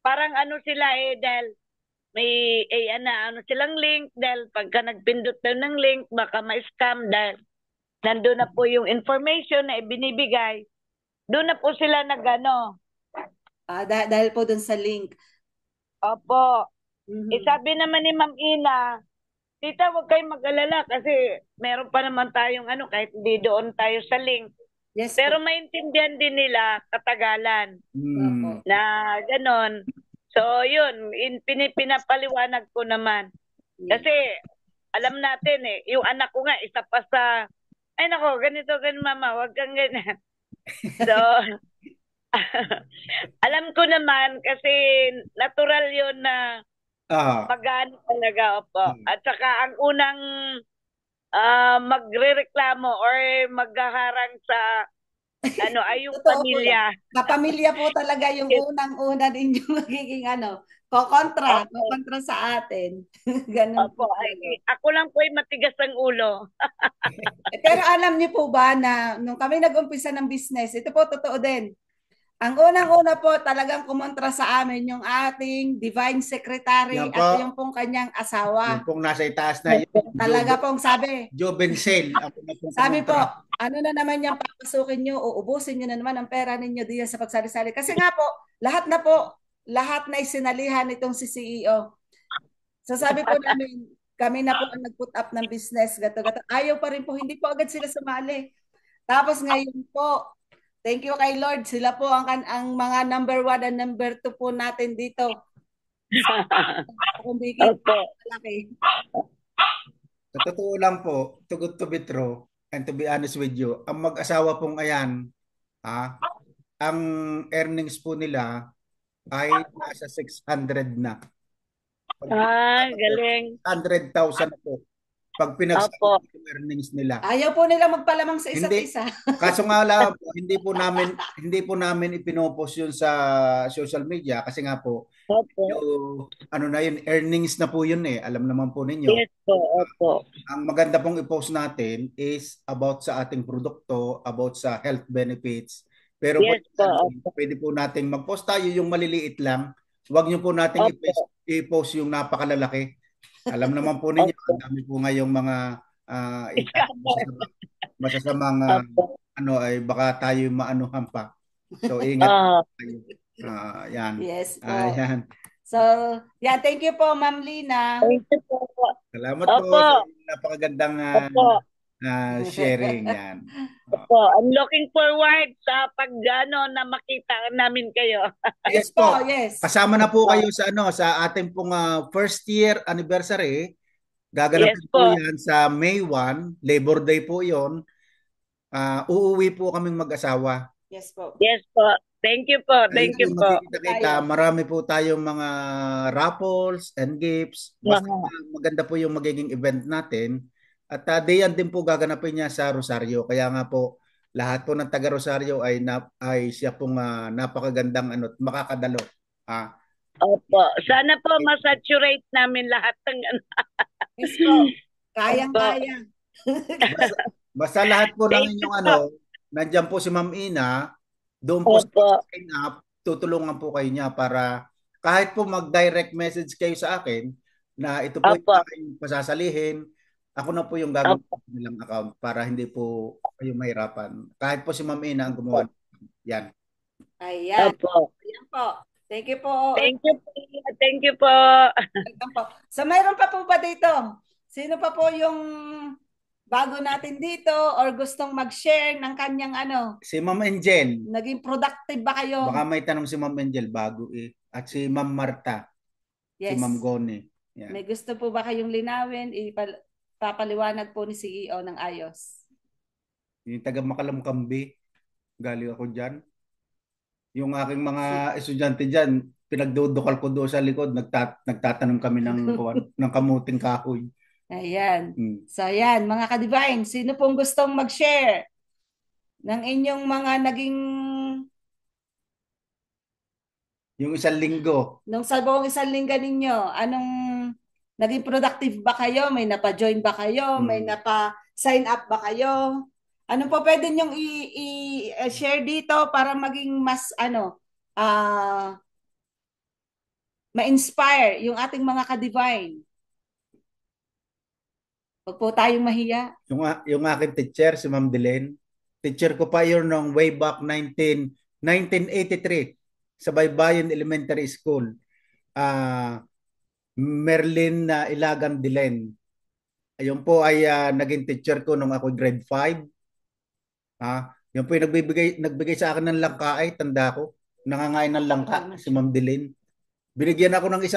parang ano sila dahil may ano silang link dahil pagka nagpindot daw ng link, baka ma-scam dahil nandun na po yung information na ibinibigay. Doon na po sila nagano. Dahil po dun sa link. Opo. Mhm. Sabi naman ni Ma'am Ina, tita, huwag kayong mag-alala kasi meron pa naman tayong kahit hindi doon tayo sa link. Yes Pero po. maintindihan din nila katagalan Opo. na ganon. So, yun, pinapaliwanag ko naman. Kasi, alam natin yung anak ko nga, isa pa sa, ay nako, ganito, mama, wag kang ganyan. So, alam ko naman kasi natural yun na Ah, magano talaga, opo. hmm. At saka ang unang magrereklamo or maghaharang sa ay yung Totoo po yan. pamilya. Kapamilya po talaga yung unang-una din yung magiging Opo, kokontra sa atin. Ganun opo. po talaga. Ako lang po ay matigas ang ulo. Pero alam niyo po ba na nung kami nag-umpisa ng business, ito po totoo din. Ang unang-una po talagang kumontra sa amin yung ating divine secretary Yan at po, yung pong kanyang yung asawa. pong nasa itaas na yun, Talaga pong sabi, Joe Bencel, ako na pong sabi po, kumontra. ano na naman yung papasukin nyo, uubusin nyo na naman ang pera ninyo diyan sa pagsali-sali. Kasi nga po, lahat na isinalihan itong si CEO. So sabi po namin, kami na po ang nag-put up ng business, gato-gato. Ayaw pa rin po, hindi po agad sila sumali. Tapos ngayon po, thank you kay Lord, sila po ang mga number 1 and number 2 po natin dito. Kumbiki, Opo. malaki. Sa totoo lang po, to good to be true, and to be honest with you, ang mag-asawa pong ayan, ang earnings po nila ay nasa 600 na. Galing. 100,000 po. Pag Opo. pinagsama yung earnings nila. Ayaw po nila magpalamang sa isa't Hindi. isa. Kaso nga lang po, hindi po namin ipinopost yun sa social media kasi nga po, Opo. yung, na yun, earnings na po yun Alam naman po ninyo. Yes po, opo. Ang maganda pong i-post natin is about sa ating produkto, about sa health benefits. Pero Yes po, pwede po nating mag-post tayo yung maliliit lang. Huwag niyo po nating Opo. i-post yung napakalalaki. Alam naman po ninyo, ang dami po ngayong mga masasamang Opo. ay baka tayo maanuhan pa. So ingat tayo. Yan. Yes po. Yan. So, yan, thank you po, Ma'am Lina. Thank you po. Salamat Opo. po sa napakagandang Opo. sharing yan. Opo. I'm looking forward sa na makita namin kayo. Yes po. Yes. Kasama na po kayo sa ating pong first year anniversary. Gaganapin Yes po po. yan sa May 1, Labor Day po 'yon. Uuwi po kaming mag-asawa. Yes po. Yes po. Thank you po. Thank you po. Makikita-kita, marami po tayong mga raffles and gifts. Basta maganda po yung magiging event natin. At dayan din po gaganapin niya sa Rosario. Kaya nga po, lahat po ng taga Rosario ay siya pong napakagandang makakadalo. Opo. Sana po masaturate namin lahat ng Yes po. Kayang-kaya. Basta lahat po ng inyong nandiyan po si Ma'am Ina, doon po sa sign up, tutulungan po kayo niya para kahit po mag-direct message kayo sa akin na ito po yung aking pasasalihin, ako na po yung gagawin nilang account para hindi po kayo mahirapan. Kahit po si Ma'am Ina ang gumawa. Yan. Ayan. Ayan po. Thank you po. Thank you po. Thank you po. So mayroon pa po ba dito? Sino pa po yung bago natin dito or gustong mag-share ng kanyang Si Ma'am Angel. Naging productive ba kayo? Baka may tanong si Ma'am Angel bago At si Ma'am Marta. Yes. Si Ma'am Gone. Yan. May gusto po ba kayong linawin? Papaliwanag po ni CEO ng ayos. Yung taga Makalamkambi. Galing ako dyan. Yung aking mga estudyante dyan, pinagdudukal ko doon sa likod, nagtatanong kami ng kamuting kahoy. Ayan. So ayan, mga ka-divine, sino pong gustong mag-share ng inyong mga naging yung isang linggo. Nung sa buong isang linggo ninyo, anong naging productive ba kayo? May napa-join ba kayo? May napa-sign up ba kayo? Ano po pwede nyong i-share dito para maging mas ah, ma-inspire yung ating mga ka-divine. Huwag po tayong mahiya. Yung aking teacher, si Ma'am Delen, teacher ko pa yun nung way back 1983 sa Baybayin Elementary School. Merlin Ilagan Delen. Ayun po ay naging teacher ko nung ako grade 5. Yun po yung nagbigay sa akin ng langka ay tanda ko. Nangangain ng langka si Ma'am Delen. Binigyan ako ng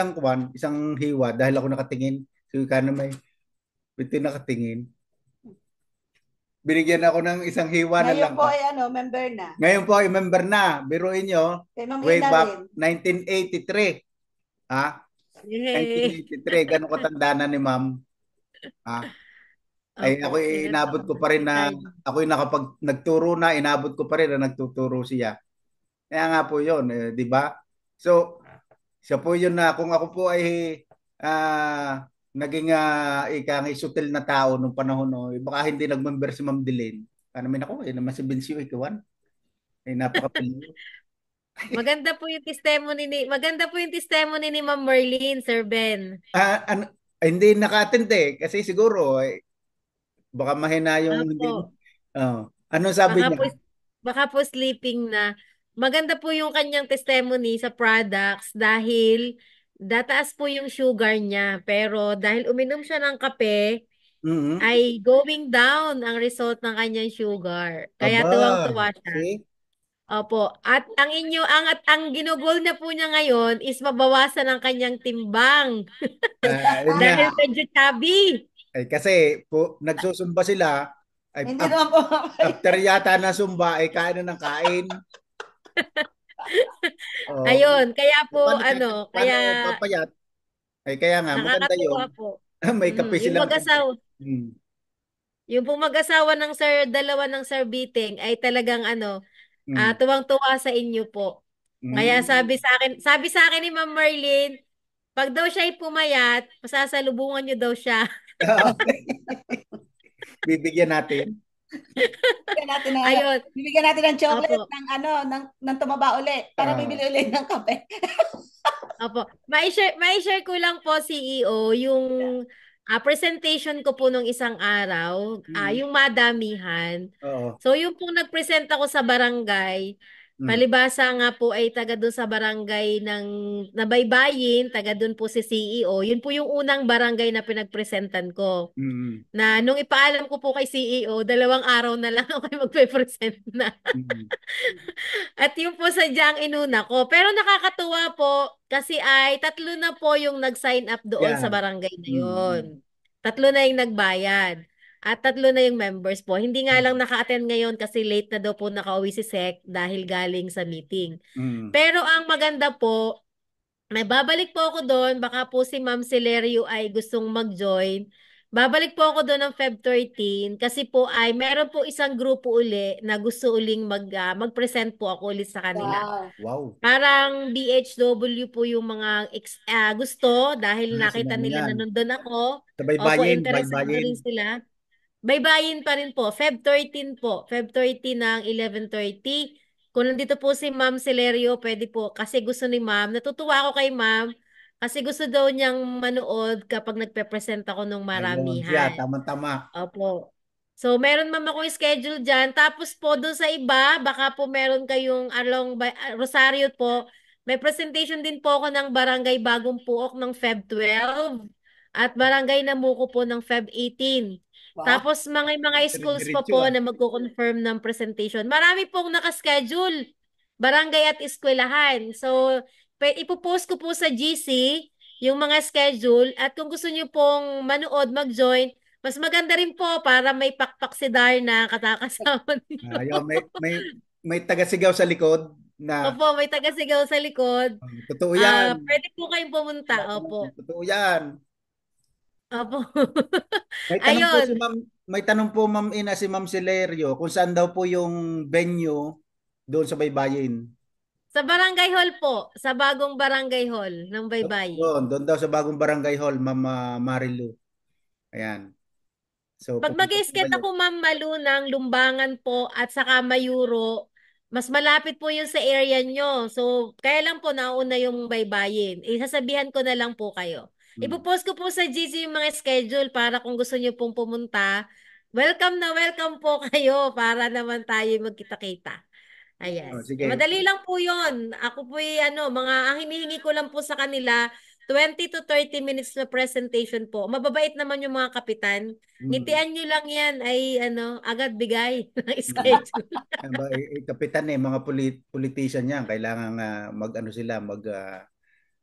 isang hiwa dahil ako nakatingin. So, ka na may nakatingin. Binigyan ako ng isang hiwa ng Ngayon po langka. ay member na. Ngayon po ay member na. Biruin nyo, Kay Ma'am way Ina back rin. 1983. Yay! 1983. Ganun katanda na ni Ma'am. Ay Opo, ako inabot ko pa rin na ako nagturo na, inabot ko pa rin na nagtuturo siya. Kaya nga po 'yon, di ba? So, siya po 'yun na kung ako po ay naging ikang sutil na tao nung panahon no, baka hindi nag-member si Ma'am Delen. Ano man ako, naman si Bensyo ikawan. Ay napakapiliw. Maganda po yung testimony ni Ma'am Merlin, Sir Ben. Hindi naka-attend kasi siguro baka mahina yung hindi. Opo. Anong sabi niya? Baka po sleeping na. Maganda po yung kanyang testimony sa products dahil dataas po yung sugar niya. Pero dahil uminom siya ng kape, ay going down ang result ng kanyang sugar. Kaya Aba, tuwang-tuwa siya. see? Opo. At ang ginugol na po niya ngayon is mabawasan ang kanyang timbang. Dahil medyo chubby. Kasi nagsusumba sila. Hindi naman po. After yata na sumba, kain na ng kain. Ayun, kaya po, kaya papayat. Kaya nga, maganda yun. Po. May kape silang. Yung pong mag-asawa ng dalawa ng Sir Biting ay talagang tuwang-tuwa sa inyo po. Kaya sabi sa akin ni Ma'am Merlin, pag daw siya ay pumayat, pasasalubungan niyo daw siya. Bibigyan natin. Bibigyan natin ng chocolate ng tumaba uli para bibili uli ng kape. Opo. Mai-share ko lang po, CEO, yung presentation ko po nung isang araw, yung madamihan. So yung pong nag-present ako sa barangay, palibasa nga po ay taga doon sa barangay ng Nabaybayin, taga doon po si CEO. Yun po yung unang barangay na pinagpresentan ko. Na nung ipaalam ko po kay CEO, 2 araw na lang ako magpe-present na. At yung po sadyang inuna ko. Pero nakakatuwa po kasi ay 3 na po yung nag-sign up doon sa barangay na yun. 3 na yung nagbayad. At 3 na yung members po. Hindi nga lang naka-attend ngayon kasi late na daw po nakauwi si Sec dahil galing sa meeting. Pero ang maganda po, may babalik po ako doon. Baka po si Ma'am Celerio ay gustong mag-join. Babalik po ako doon ng Feb 13 kasi po ay meron po isang grupo uli na gusto uling mag-present po ako ulit sa kanila. Wow. Parang BHW po yung mga gusto dahil nakita nila na nandun ako. Sa Baybayin, interesado rin sila. Baybayin pa rin po. Feb 13 po. Feb 13 ng 11:30. Kung nandito po si Ma'am Celerio, pwede po. Kasi gusto ni Ma'am. Natutuwa ako kay Ma'am. Kasi gusto daw niyang manood kapag nagpe-present ako ng maramihan. Ayun, tama-tama. Opo. So, meron ma'am akong schedule dyan. Tapos po, doon sa iba, baka po meron kayong along Rosario po. May presentation din po ako ng Barangay Bagong Puok ng Feb 12 at Barangay Namuko po ng Feb 18. Wow. Tapos mga schools pa po na magko-confirm ng presentation. Marami pong nakaschedule. Barangay at eskwelahan. So, ipopost ko po sa GC yung mga schedule at kung gusto niyo pong manood, mag-join, mas maganda rin po para may pakpak si Darna katakasama niyo. May taga-sigaw sa likod na. Opo, may taga-sigaw sa likod. Totoo yan. Pwede po kayong pumunta. Opo. Totoo yan. Opo. May tanong po Ma'am Ina si Ma'am Celerio kung saan daw po yung venue doon sa Baybayin. Sa Barangay Hall po, sa bagong Barangay Hall ng Baybayin. Doon daw sa bagong Barangay Hall, Ma'am Marilu. Ayan. So, pag mag-skate ako Ma'am Malu ng Lumbangan po at saka Mayuro, Mas malapit po yun sa area nyo. So, kaya lang po nauna yung baybayin. Sasabihan ko na lang po kayo. Ipopost ko po sa GC yung mga schedule para kung gusto nyo pong pumunta. Welcome na welcome po kayo para naman tayo magkita-kita. Ayan. Yes. Sige. Madali lang po yun. Ako po ang hinihingi ko lang po sa kanila, 20 to 30 minutes na presentation po. Mababait naman yung mga kapitan. Ngitian nyo lang yan ay agad bigay ng schedule. Kapitan mga politician yan, kailangan mag-ano sila,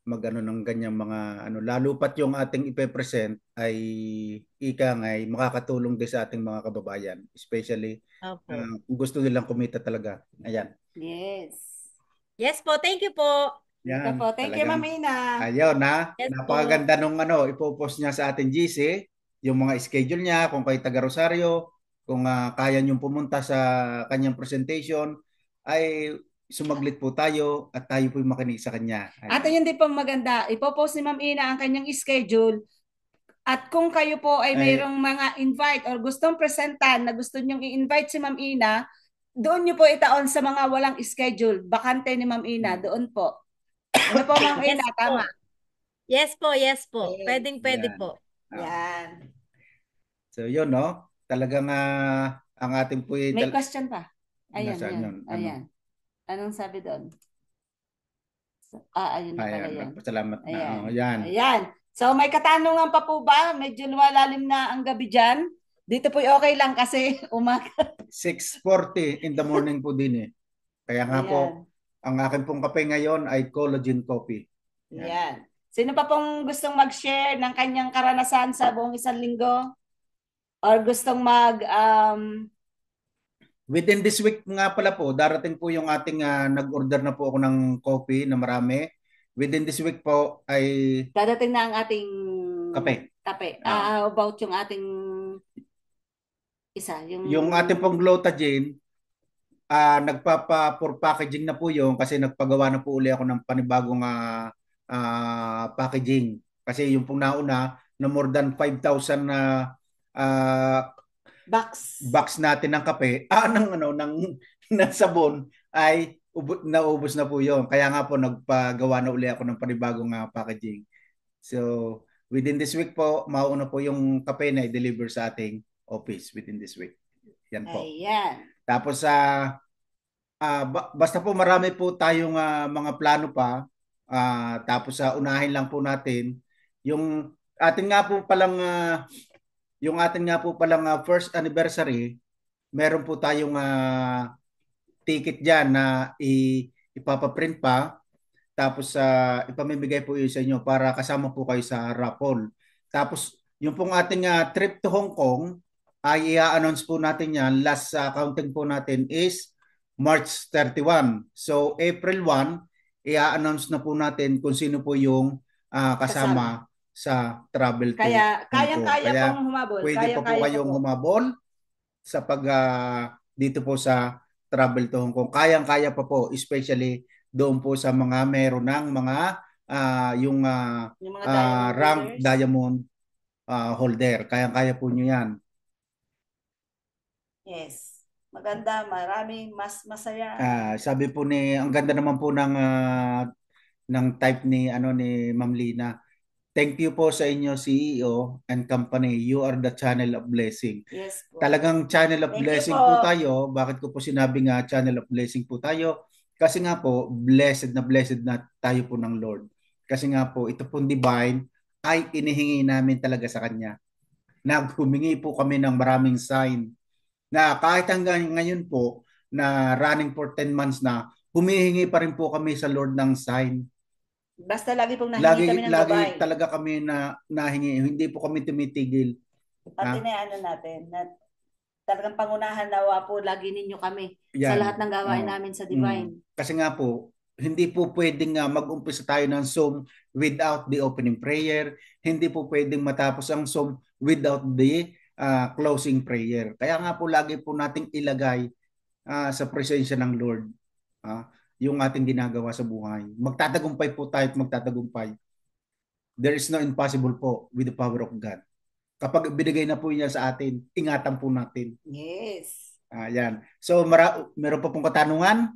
mag-ano ng ganyang mga lalo pat yung ating ipe-present ay ay makakatulong din sa ating mga kababayan, especially Opo. kung gusto nilang kumita talaga. Ayan. Yes. Yes po, thank you po. Ito po. Thank you, Ma'am Ina. Ayun Yes po. napakaganda nung ipopost niya sa ating GC, yung mga schedule niya, kung kayo taga Rosario, kung kaya niyong pumunta sa kanyang presentation, ay sumaglit po tayo at tayo po makinig sa kanya. At yun din po maganda. Ipopost ni Ma'am Ina ang kanyang schedule. At kung kayo po ay mayroong mga invite or gustong presentan na gusto nyong i-invite si Ma'am Ina, doon nyo po itaon sa mga walang schedule. Bakante ni Ma'am Ina, doon po. Ano po, Ma'am Yes Ina? po. Tama. Yes po, yes po. Okay. Pwede Yan. po. Yan. So yun talagang ang ating po May question pa. Ayan, Nasaan yan. yun? Ayan. Anong sabi doon? Ayun na pala yan. Salamat na. Ayan. Yan. Ayan. So may katanungan pa po ba? Medyo lumalalim na ang gabi dyan. Dito po okay lang kasi umaga. 6:40 in the morning po din Kaya nga Ayan. po, ang akin pong kape ngayon ay collagen coffee. Yan. Sino pa pong gustong mag-share ng kanyang karanasan sa buong isang linggo? Or gustong Within this week nga pala po, darating po yung ating nag-order na po ako ng coffee na marami. Within this week po ay dadating na ang ating kape. About yung ating isa. Yung ating pong glutathione, nagpapa-for packaging na po yung kasi nagpagawa na po uli ako ng panibagong packaging. Kasi yung pong nauna na more than 5,000 na box natin ng kape, ng sabon ay naubos na po yun. Kaya nga po nagpagawa na uli ako ng panibagong packaging. So, within this week po, mauna po yung kape na i-deliver sa ating office within this week. Yan po. Ayan. Tapos basta po marami po tayong mga plano pa. Tapos unahin lang po natin yung ating nga po palang first anniversary. Meron po tayong ticket diyan na ipapaprint pa. Tapos ipamimigay po yun sa inyo para kasama po kayo sa raffle. Tapos yung pong ating trip to Hong Kong ay i-announce po natin yan. Last counting po natin is March 31. So April 1, i-announce na po natin kung sino po yung kasama sa travel to Kaya Hong Kong. kaya pong humabol. Pwede pa po kayong humabol sa dito po sa travel to Hong Kong. Kayang-kaya pa po, especially doon po sa mga meron ng mga yung mga rank diamond holder. Kayang-kaya po nyo yan. Yes. Maganda, marami, mas masaya. Sabi po ang ganda naman po ng type ni Ma'am Lina. Thank you po sa inyo CEO and company. You are the channel of blessing. Yes po. Talagang channel of blessing po tayo. Bakit ko po sinabi nga channel of blessing po tayo? Kasi nga po, blessed na tayo po ng Lord. Kasi nga po, ito pong divine ay inihingi namin talaga sa Kanya. Humingi po kami ng maraming sign na kahit hanggang ngayon po na running for 10 months na, humihingi pa rin po kami sa Lord ng sign. Basta lagi pong nahingi kami ng lagi gabay. talaga kami na nahingi. Hindi po kami tumitigil. Pati na natin, na talagang pangunahan nawa po lagi ninyo kami sa lahat ng gawain namin sa Divine. Kasi nga po, hindi po pwedeng mag-umpisa tayo ng Zoom without the opening prayer. Hindi po pwedeng matapos ang Zoom without the closing prayer. Kaya nga po lagi po nating ilagay sa presensya ng Lord yung ating ginagawa sa buhay. Magtatagumpay po tayo at magtatagumpay. There is no impossible po with the power of God. Kapag binigay na po niya sa atin, ingatan po natin. Yes. Yan. So, meron pa pong katanungan?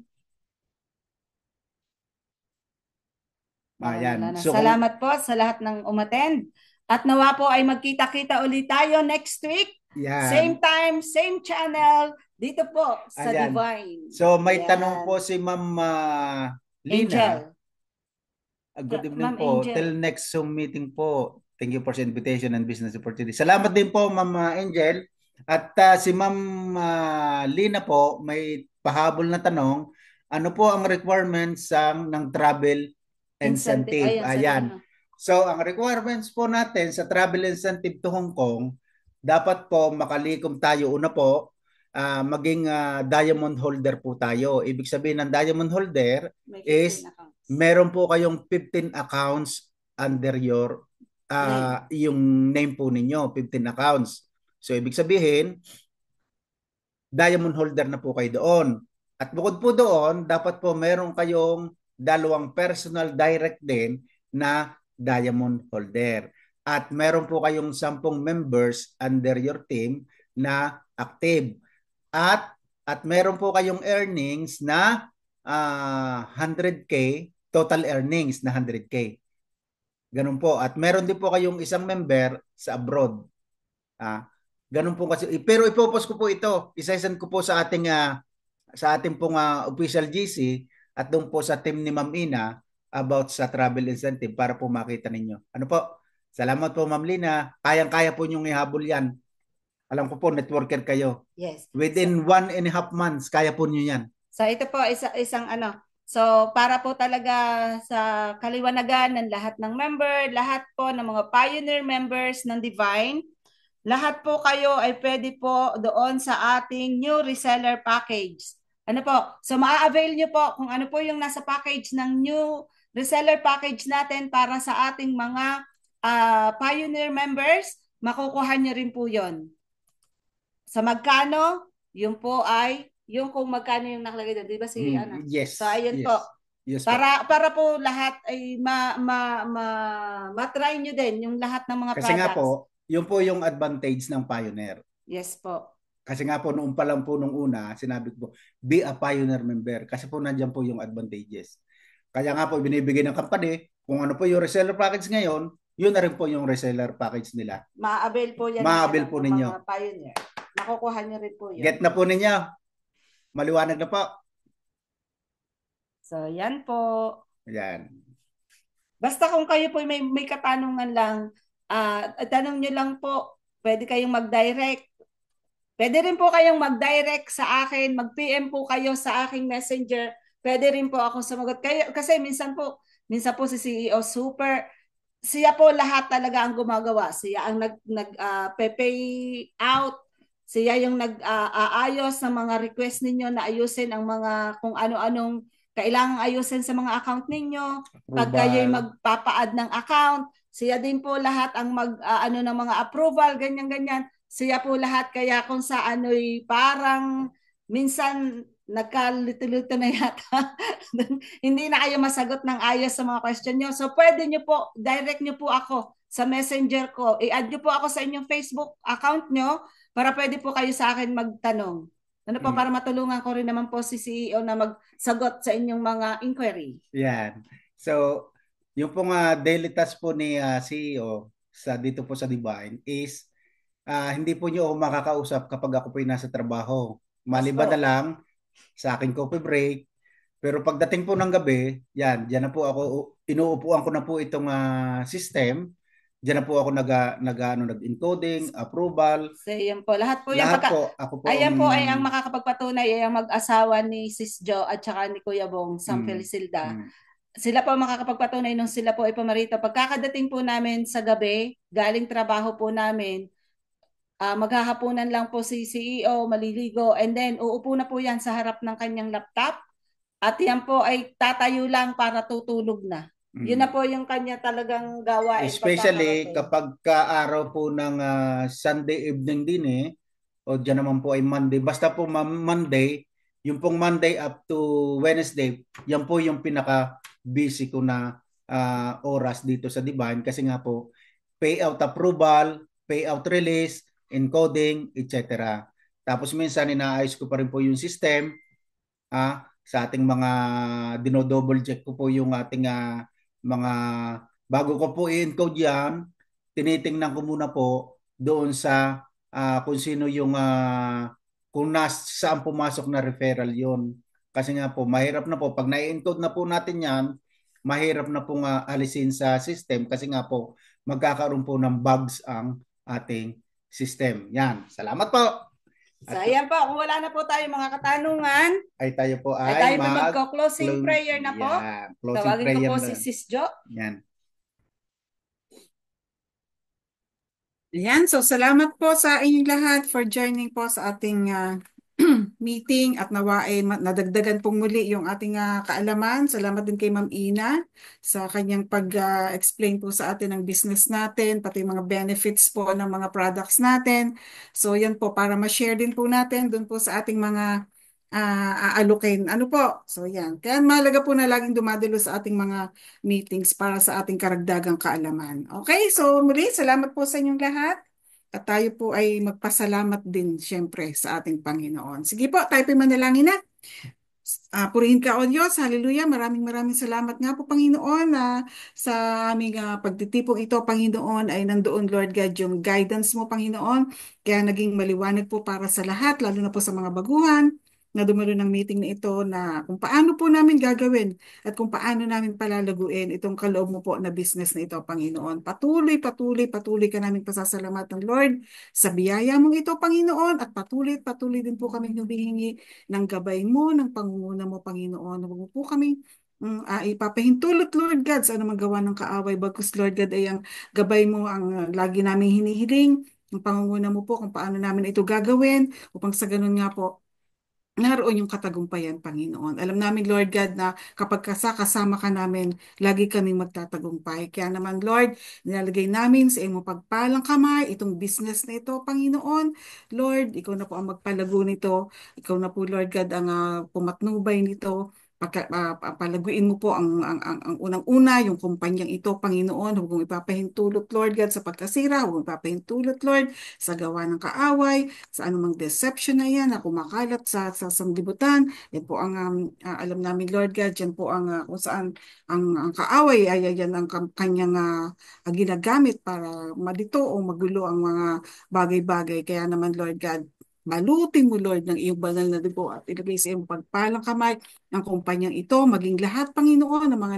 Wala Yan. na. So, Salamat po sa lahat ng umattend. At nawa po ay magkita-kita ulit tayo next week. yan. Same time, same channel, dito po sa Ayan. Divine. So, may Ayan. tanong po si Ma'am Lina. Angel. Good evening Ma'am po. Angel. Till next Zoom meeting po. Thank you for the invitation and business opportunity. Salamat din po, Ma'am Angel. At si Ma'am Lina po, may pahabol na tanong. Ano po ang requirements ng travel incentive? Ayan. So, ang requirements po natin sa travel incentive to Hong Kong, dapat po makalikom tayo. Una po, maging diamond holder po tayo. Ibig sabihin ng diamond holder is meron po kayong 15 accounts under your yung name po ninyo, 15 accounts. So, ibig sabihin, diamond holder na po kayo doon. At bukod po doon, dapat po meron kayong 2 personal direct din na diamond holder. At meron po kayong 10 members under your team na active. At meron po kayong earnings na 100K, total earnings na 100K. Ganun po. At meron din po kayong isang member sa abroad. Ganun po kasi. Pero ipopost ko po ito. Isa-send ko po sa ating pong official GC at doon po sa team ni Ma'am Ina about sa travel incentive para po makita ninyo. Ano po? Salamat po, Ma'am Lina. Kayang-kaya po nyong ihabol yan. Alam ko po, networker kayo. Yes. Within 1.5 months, kaya po nyo yan. So ito po, isang ano. So para po talaga sa kaliwanagan ng lahat ng member, lahat po ng mga pioneer members ng Divine, lahat po kayo ay pwede po doon sa ating new reseller package. Ano po? So maa-avail nyo po kung ano po yung nasa package ng new reseller package natin para sa ating mga pioneer members, makukuha nyo rin po yon. Sa magkano, yun po ay yung kung magkano yung nakalagay doon, di ba si Ana? Yes. So ayun yes. po. Yes, para po lahat ay ma-try nyo din yung lahat ng mga Kasi products. nga po, yun po yung advantage ng pioneer. Yes po. Kasi nga po noong pa lang po nung una, sinabi ko, be a pioneer member. Kasi po nandiyan po yung advantages. Kaya nga po binibigay ng company, kung ano po yung reseller package ngayon, yun na rin po yung reseller package nila. Ma-avail po yan. Ma-avail po ninyo. Mga pioneer. Nakukuha nyo rin po yun. Get na po ninyo. Maliwanag na po. So, yan po. Ayan. Basta kung kayo po may katanungan lang, tanong nyo lang po. Pwede kayong mag-direct. Pwede rin po kayong mag-direct sa akin. Mag-PM po kayo sa aking messenger. Pwede rin po ako sumagot. Kasi minsan po si CEO super, siya po lahat talaga ang gumagawa. Siya ang nag-pay out. Siya yung nag-aayos ng mga request ninyo na ayusin ang mga kung ano-anong kailangang ayusin sa mga account ninyo. Pag kayo'y magpapa-add ng account, siya din po lahat ang ng mga approval, ganyan-ganyan. Siya po lahat, kaya kung sa ano'y parang minsan nagkalito-lito na yata. Hindi na kayo masagot ng ayos sa mga question nyo. So pwede nyo po, direct nyo po ako sa messenger ko. I-add nyo po ako sa inyong Facebook account nyo para pwede po kayo sa akin magtanong. Ano po, para matulungan ko rin naman po si CEO na magsagot sa inyong mga inquiry. Yan. So, yung pong daily task po ni CEO dito po sa Divine is hindi po nyo ako makakausap kapag ako po nasa trabaho. Maliban na lang sa aking coffee break. Pero pagdating po ng gabi, yan, diyan na po ako, inuupuan ko na po itong system. Diyan na po ako nag-encoding, approval. So, yan po. Lahat po yan. Ayan po ay ang makakapagpatunay ay ang mag-asawa ni Sis Jo at saka ni Kuya Bong, Sam Felisilda. Sila po makakapagpatunay nung sila po ay pumarito. Pagkakadating po namin sa gabi, galing trabaho po namin, maghahapunan lang po si CEO, maliligo, and then uupo na po yan sa harap ng kanyang laptop at yan po ay tatayo lang para tutulog na. Yun na po yung kanya talagang gawain. Especially kapag araw po ng Sunday evening din o dyan naman po ay Monday. Basta po Monday, yung pong Monday up to Wednesday, yan po yung pinaka-busy ko na oras dito sa Divine kasi nga po payout approval, payout release, encoding, etc. Tapos minsan inaayos ko pa rin po yung system sa ating mga dinodouble check ko po yung ating mga bago ko po i-encode yan, tinitingnan ko muna po doon sa kung sino yung kung saan pumasok na referral yon. Kasi nga po, mahirap na po. Pag na-encode na po natin yan, mahirap na pong alisin sa system kasi nga po, magkakaroon po ng bugs ang ating system. Yan. Salamat po. So ayan po, kung wala na po tayo mga katanungan, Ay tayo po ay tayo po magko-closing prayer na po. Yan. Closing Tawagin prayer ko po na. si Sis Jo. Yan. Ayan, so salamat po sa inyong lahat for joining po sa ating meeting at nawa ay nadagdagan pong muli yung ating kaalaman. Salamat din kay Ma'am Ina sa kanyang pag-explain po sa atin ng business natin, pati mga benefits po ng mga products natin. So yan po, para ma-share din po natin dun po sa ating mga aalukin. Ano po? So yan. Kaya mahalaga po na laging dumadalo sa ating mga meetings para sa ating karagdagang kaalaman. Okay, so muli, salamat po sa inyong lahat. At tayo po ay magpasalamat din, syempre, sa ating Panginoon. Sige po, tayo po manalangin na. Purihin ka, O Diyos. Hallelujah. Maraming salamat nga po, Panginoon, na sa aming pagtitipong ito, Panginoon, ay nandoon, Lord God, yung guidance mo, Panginoon. Kaya naging maliwanag po para sa lahat, lalo na po sa mga baguhan na dumalo ng meeting na ito na kung paano po namin gagawin at kung paano namin palalaguin itong kaloob mo po na business na ito, Panginoon. Patuloy ka namin pasasalamatan, Lord, sa biyaya mong ito, Panginoon, at patuloy din po kami humihingi ng gabay mo, ng pangunguna mo, Panginoon. Huwag mo po kami ipapahintulot, Lord God, sa anumang gawa ng kaaway. Bagkus, Lord God, ay ang gabay mo ang lagi namin hinihiling. Ang pangunguna mo po kung paano namin ito gagawin upang sa ganun nga po, naroon yung katagumpayan, Panginoon. Alam namin, Lord God, na kapag kasama ka namin, lagi kaming magtatagumpay. Kaya naman, Lord, nilalagay namin sa iyong pagpalang kamay itong business na ito, Panginoon. Lord, ikaw na po ang magpalago nito. Ikaw na po, Lord God, ang pumatnubay nito. Palaguin mo po ang unang-una, yung kumpanyang ito, Panginoon. Huwag mong ipapahintulot, Lord God, sa pagkasira. Huwag mong ipapahintulot, Lord, sa gawa ng kaaway, sa anumang deception na yan na kumakalat sa sanglibutan. Yan po ang alam namin, Lord God, yan po ang kung saan ang kaaway ay yan ang kanyang ginagamit para malito o magulo ang mga bagay-bagay. Kaya naman, Lord God, balutin mo, Lord, ng iyong banal na dugo at ilagay sa iyong pagpalang kamay ang kumpanyang ito, maging lahat, Panginoon, ng mga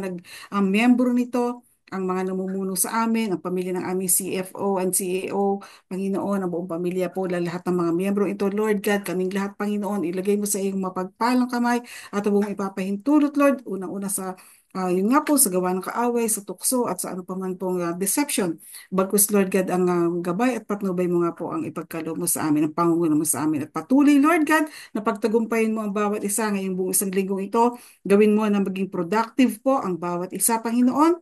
miyembro nito, ang mga namumuno sa amin, ang pamilya ng aming CFO and CEO, Panginoon, ang buong pamilya po, lahat ng mga miyembro ito, Lord God, kaming lahat, Panginoon, ilagay mo sa iyong mapagpalang kamay at huwag mong ipapahintulot, Lord, unang-una sa yun nga po, sa gawa ng kaaway, sa tukso, at sa ano pa man pong deception. Bagkus, Lord God, ang gabay at patnubay mo nga po ang ipagkaloob mo sa amin, ang pangunguna mo sa amin. At patuloy, Lord God, na pagtagumpayin mo ang bawat isa ngayong buong isang linggong ito. Gawin mo na maging productive po ang bawat isa, Panginoon.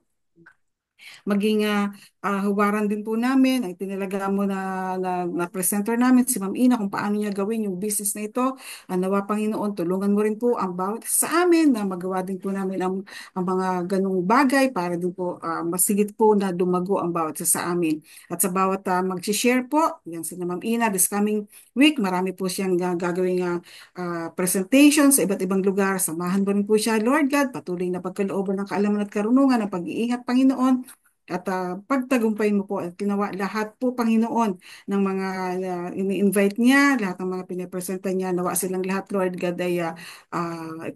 Maging huwaran din po namin, ay tinalaga mo na presenter namin, si Ma'am Ina, kung paano niya gawin yung business na ito. Nawa, Panginoon, tulungan mo rin po ang bawat sa amin na magawa din po namin ang mga ganong bagay para din po masigit po na dumago ang bawat sa amin. At sa bawat mag-share po, yan si Ma'am Ina, this coming week, marami po siyang gagawing presentation sa iba't ibang lugar. Samahan mo rin po siya, Lord God, patuloy na pagkalooban ng kaalaman at karunungan, ng pag-iingat, Panginoon. At pagtagumpay mo po at ginawa lahat po, Panginoon, ng mga ini-invite niya, lahat ng mga pinapresenta niya, nawa silang lahat, Lord God, ay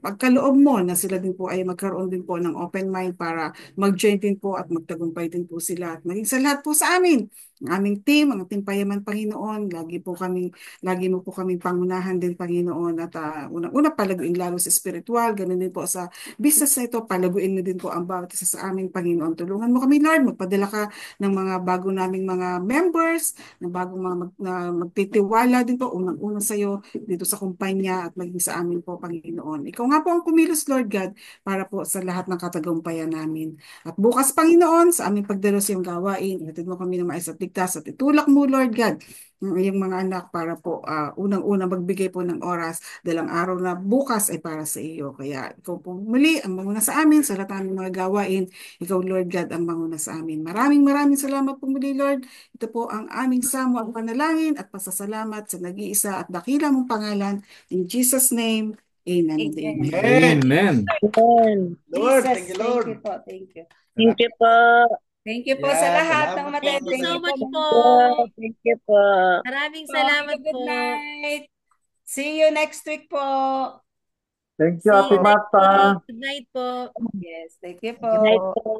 pagkaloob mo na sila din po ay magkaroon din po ng open mind para mag-join din po at magtagumpay din po sila. At maging sa lahat po sa amin, ang aming team, ang team Payaman, Panginoon, lagi mo po kaming pangunahan din, Panginoon, at unang-una palaguin lalo sa spiritual, ganun din po sa business na ito, palaguin mo din po ang bawat isa sa aming Panginoon. Tulungan mo kami, Lord, magpadala ka ng mga bago naming mga members, ng bagong mga magtitiwala din po, unang-una sa iyo, dito sa kumpanya at maging sa amin po, Panginoon. Ikaw nga po ang kumilos, Lord God, para po sa lahat ng katagumpayan namin. At bukas, Panginoon, sa aming pagdalos yung gawain, ihatid mo kami ng maayos at iligtas at itulak mo, Lord God, ang iyong mga anak para po unang-una magbigay po ng oras dahil ang araw na bukas ay para sa iyo. Kaya ikaw po muli ang manguna sa amin sa lahat ng mga gawain. Ikaw, Lord God, ang manguna sa amin. Maraming salamat po muli, Lord. Ito po ang aming samo at panalangin at pasasalamat sa nag-iisa at dakila mong pangalan. In Jesus' name, amen. Amen. Amen. Amen. Amen. Lord, Jesus, thank you, Lord. Thank you po. Thank you. Thank you po. Thank you po sa Yeah, lahat ng salamat po. Thank you so umattend. much po. Thank you po. Maraming Have a salamat good po. night. See you next week po. Thank See you, you Ate next po. Marta. Good night po. Yes, thank you Thank you po. Night po. po.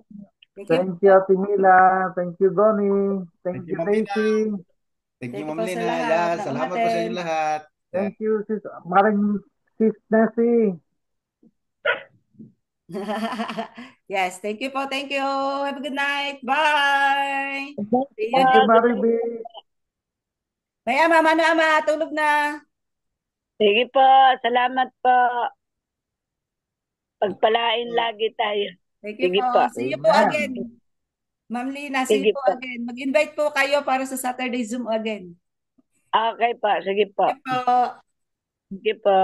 Thank you Thank you, Ate Mila. Thank you, Donnie. Thank Thank you, you, Ma'am Lina. Daisy. Thank you, Thank you Ma'am po sa Lina. lahat Yeah, na salamat po sa umattend. inyo lahat. Yeah. Thank you, Maring Sis Nessie. Yes, thank you po. Thank you. Have a good night. Bye. See you Thank you, next. Mariby. Maya, mama na ama. Tulog na. Sige po. Salamat po. Pagpalain lagi tayo. Thank you Sige po. po. See you po Amen. again. Ma'am Lina, see you Sige po po. again. Mag-invite po kayo para sa Saturday Zoom again. Okay po. Sige po. Thank you po. Sige po.